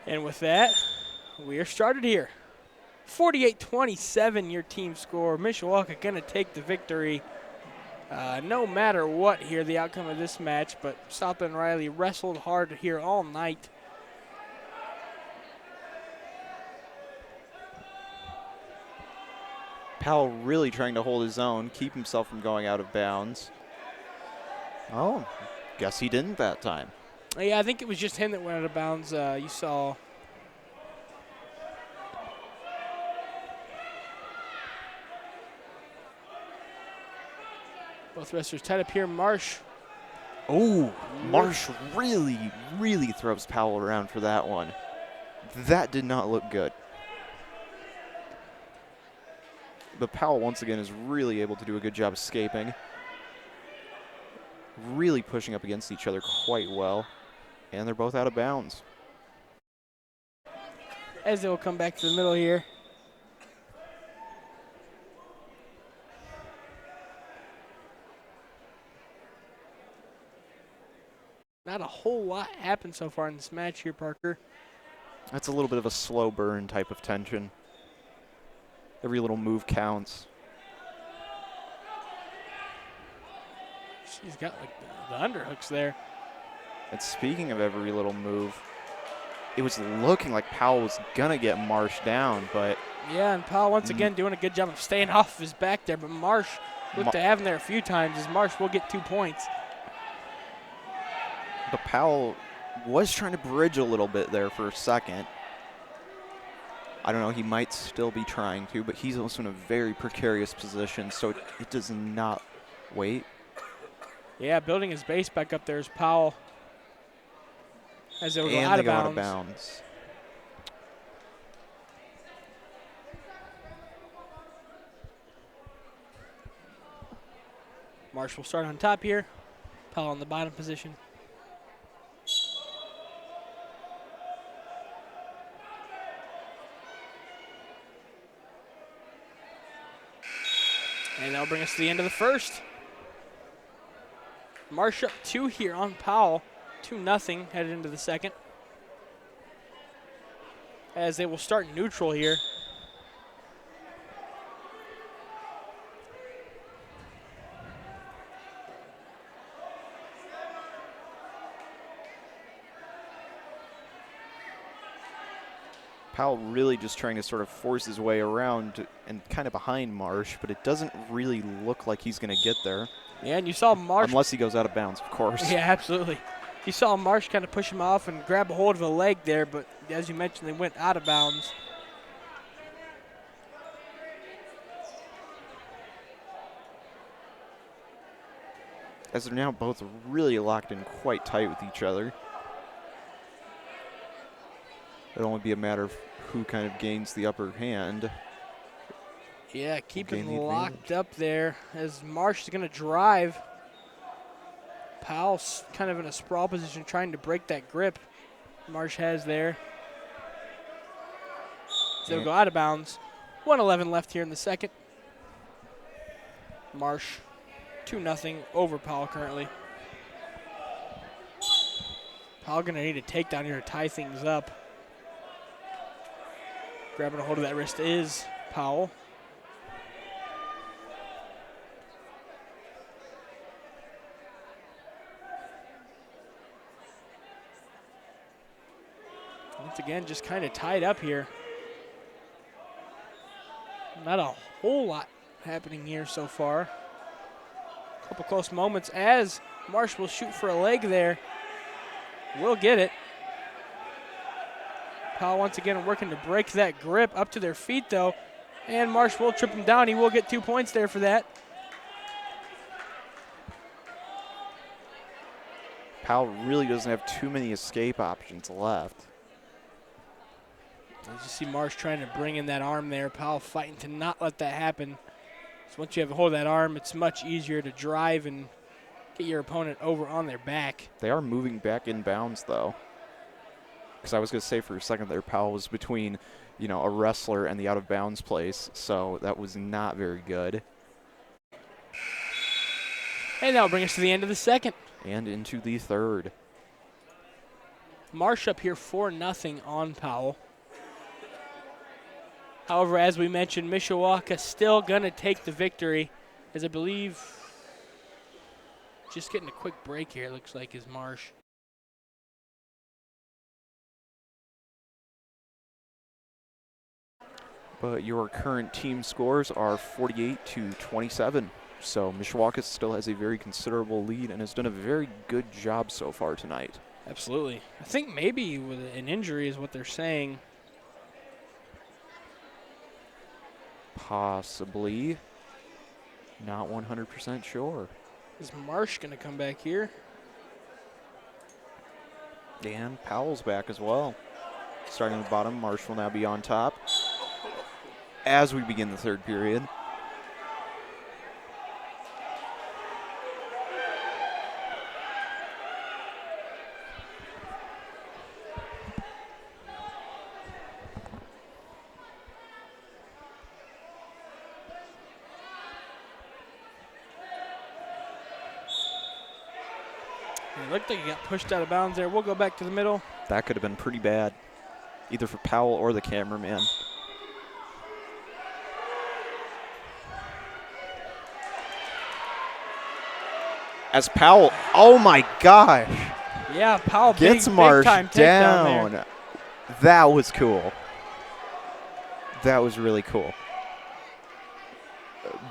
S1: And with that, we are started here. 48-27 your team score. Mishawaka going to take the victory no matter what here, the outcome of this match. But Southland Riley wrestled hard here all night.
S2: Powell really trying to hold his own, keep himself from going out of bounds. Oh, guess he didn't that time.
S1: Yeah, I think it was just him that went out of bounds. You saw both wrestlers tied up here. Marsh.
S2: Oh, Marsh really throws Powell around for that one. That did not look good. But Powell, once again, is really able to do a good job escaping. Really pushing up against each other quite well. And they're both out of bounds.
S1: As they will come back to the middle here. Not a whole lot happened so far in this match here, Parker.
S2: That's a little bit of a slow burn type of tension. Every little move counts.
S1: She's got like the underhooks there.
S2: And speaking of every little move, it was looking like Powell was going to get Marsh down, but...
S1: Yeah, and Powell once again doing a good job of staying off of his back there, but Marsh looked to have him there a few times, as Marsh will get 2 points.
S2: But Powell was trying to bridge a little bit there for a second. I don't know, he might still be trying to, but he's also in a very precarious position, so it does not wait.
S1: Yeah, building his base back up there is Powell. As they go
S2: out
S1: of bounds. Marsh will start on top here. Powell on the bottom position. And that'll bring us to the end of the first. Marsh up 2 here on Powell. 2-0 headed into the second. As they will start neutral here.
S2: Powell really just trying to sort of force his way around and kind of behind Marsh, but it doesn't really look like he's going to get there.
S1: Yeah, and you saw Marsh.
S2: Unless he goes out of bounds, of course.
S1: Yeah, absolutely. You saw Marsh kind of push him off and grab a hold of a leg there, but as you mentioned, they went out of bounds.
S2: As they're now both really locked in quite tight with each other. It'll only be a matter of who kind of gains the upper hand.
S1: Yeah, keeping
S2: Gain the
S1: locked up there as Marsh is going to drive. Powell's kind of in a sprawl position trying to break that grip Marsh has there. So they'll go out of bounds. 1:11 left here in the second. Marsh 2-0 over Powell currently. Powell going to need a takedown here to tie things up. Grabbing a hold of that wrist is Powell. Once again, just kind of tied up here. Not a whole lot happening here so far. A couple close moments as Marsh will shoot for a leg there. Will get it. Powell once again working to break that grip up to their feet though. And Marsh will trip him down. He will get 2 points there for that.
S2: Powell really doesn't have too many escape options left.
S1: As you see Marsh trying to bring in that arm there. Powell fighting to not let that happen. So once you have a hold of that arm, it's much easier to drive and get your opponent over on their back.
S2: They are moving back in bounds though. Because I was going to say for a second there, Powell was between, you know, a wrestler and the out of bounds place, so that was not very good.
S1: And that'll bring us to the end of the second.
S2: And into the third.
S1: Marsh up here 4-0 on Powell. However, as we mentioned, Mishawaka still going to take the victory, as I believe just getting a quick break here, it looks like, is Marsh.
S2: But your current team scores are 48-27. So Mishawaka still has a very considerable lead and has done a very good job so far tonight.
S1: Absolutely. I think maybe with an injury is what they're saying.
S2: Possibly. Not 100% sure.
S1: Is Marsh going to come back here?
S2: And Powell's back as well. Starting at the bottom, Marsh will now be on top as we begin the third period.
S1: It looked like he got pushed out of bounds there. We'll go back to the middle.
S2: That could have been pretty bad, either for Powell or the cameraman. As Powell, oh my gosh,
S1: Yeah, Powell
S2: gets
S1: big
S2: Marsh
S1: time takedown
S2: down.
S1: there.
S2: That was cool. That was really cool.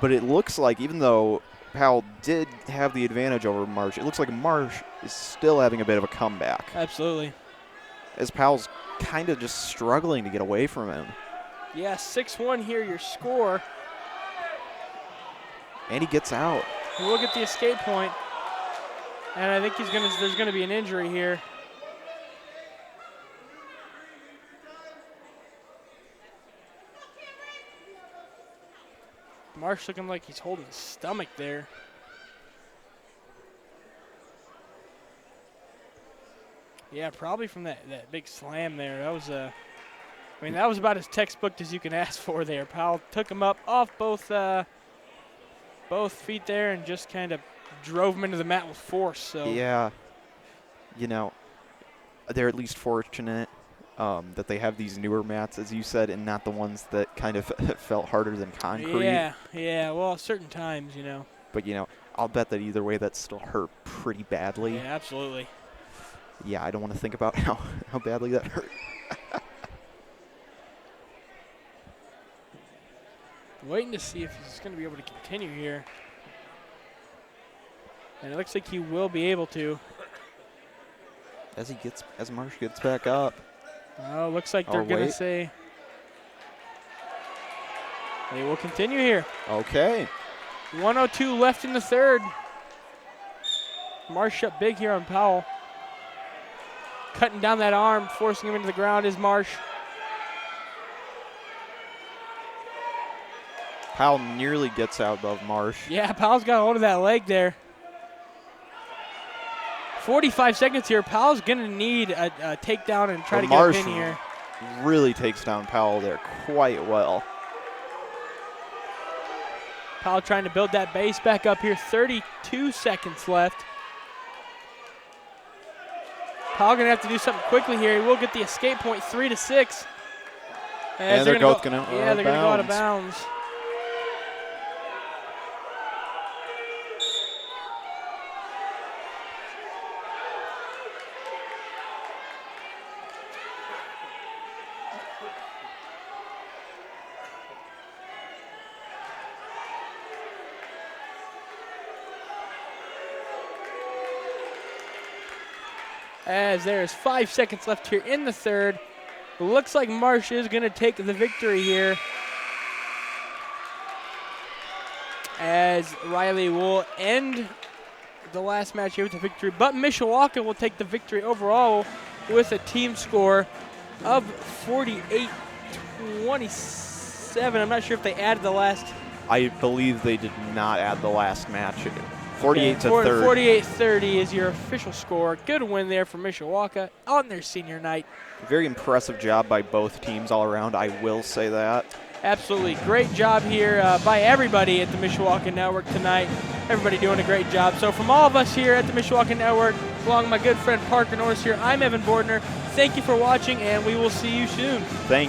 S2: But it looks like, even though Powell did have the advantage over Marsh, it looks like Marsh is still having a bit of a comeback.
S1: Absolutely.
S2: As Powell's kind of just struggling to get away from him.
S1: Yeah, 6-1 here, your score.
S2: And he gets out.
S1: He will get the escape point. And I think there's gonna be an injury here. Marsh looking like he's holding his stomach there. Yeah, probably from that big slam there. That was that was about as textbook as you can ask for there. Powell took him up off both feet there and just kind of drove him into the mat with force. So
S2: Yeah. You know, they're at least fortunate that they have these newer mats, as you said, and not the ones that kind of felt harder than concrete.
S1: Yeah. Well, certain times, you know.
S2: But, I'll bet that either way that still hurt pretty badly.
S1: Yeah, absolutely.
S2: Yeah, I don't want to think about how badly that hurt.
S1: Waiting to see if he's going to be able to continue here. And it looks like he will be able to.
S2: As Marsh gets back up.
S1: Oh, looks like they're going to say they will continue here.
S2: Okay.
S1: 1:02 left in the third. Marsh up big here on Powell. Cutting down that arm, forcing him into the ground is Marsh.
S2: Powell nearly gets out above Marsh.
S1: Yeah, Powell's got a hold of that leg there. 45 seconds here. Powell's going to need a takedown and try to get a pin here.
S2: Really takes down Powell there quite well.
S1: Powell trying to build that base back up here. 32 seconds left. Powell going to have to do something quickly here. He will get the escape point, 3-6.
S2: And they're both going to
S1: they're going to go out of bounds. As there's 5 seconds left here in the third. Looks like Marsh is going to take the victory here. As Riley will end the last match here with the victory. But Mishawaka will take the victory overall with a team score of 48-27. I'm not sure if they added the last.
S2: I believe they did not add the last match. 48-30.
S1: 48-30 is your official score. Good win there for Mishawaka on their senior night.
S2: Very impressive job by both teams all around, I will say that.
S1: Absolutely. Great job here by everybody at the Mishawaka Network tonight. Everybody doing a great job. So from all of us here at the Mishawaka Network, along with my good friend Parker Norris here, I'm Evan Bordner. Thank you for watching, and we will see you soon.
S2: Thank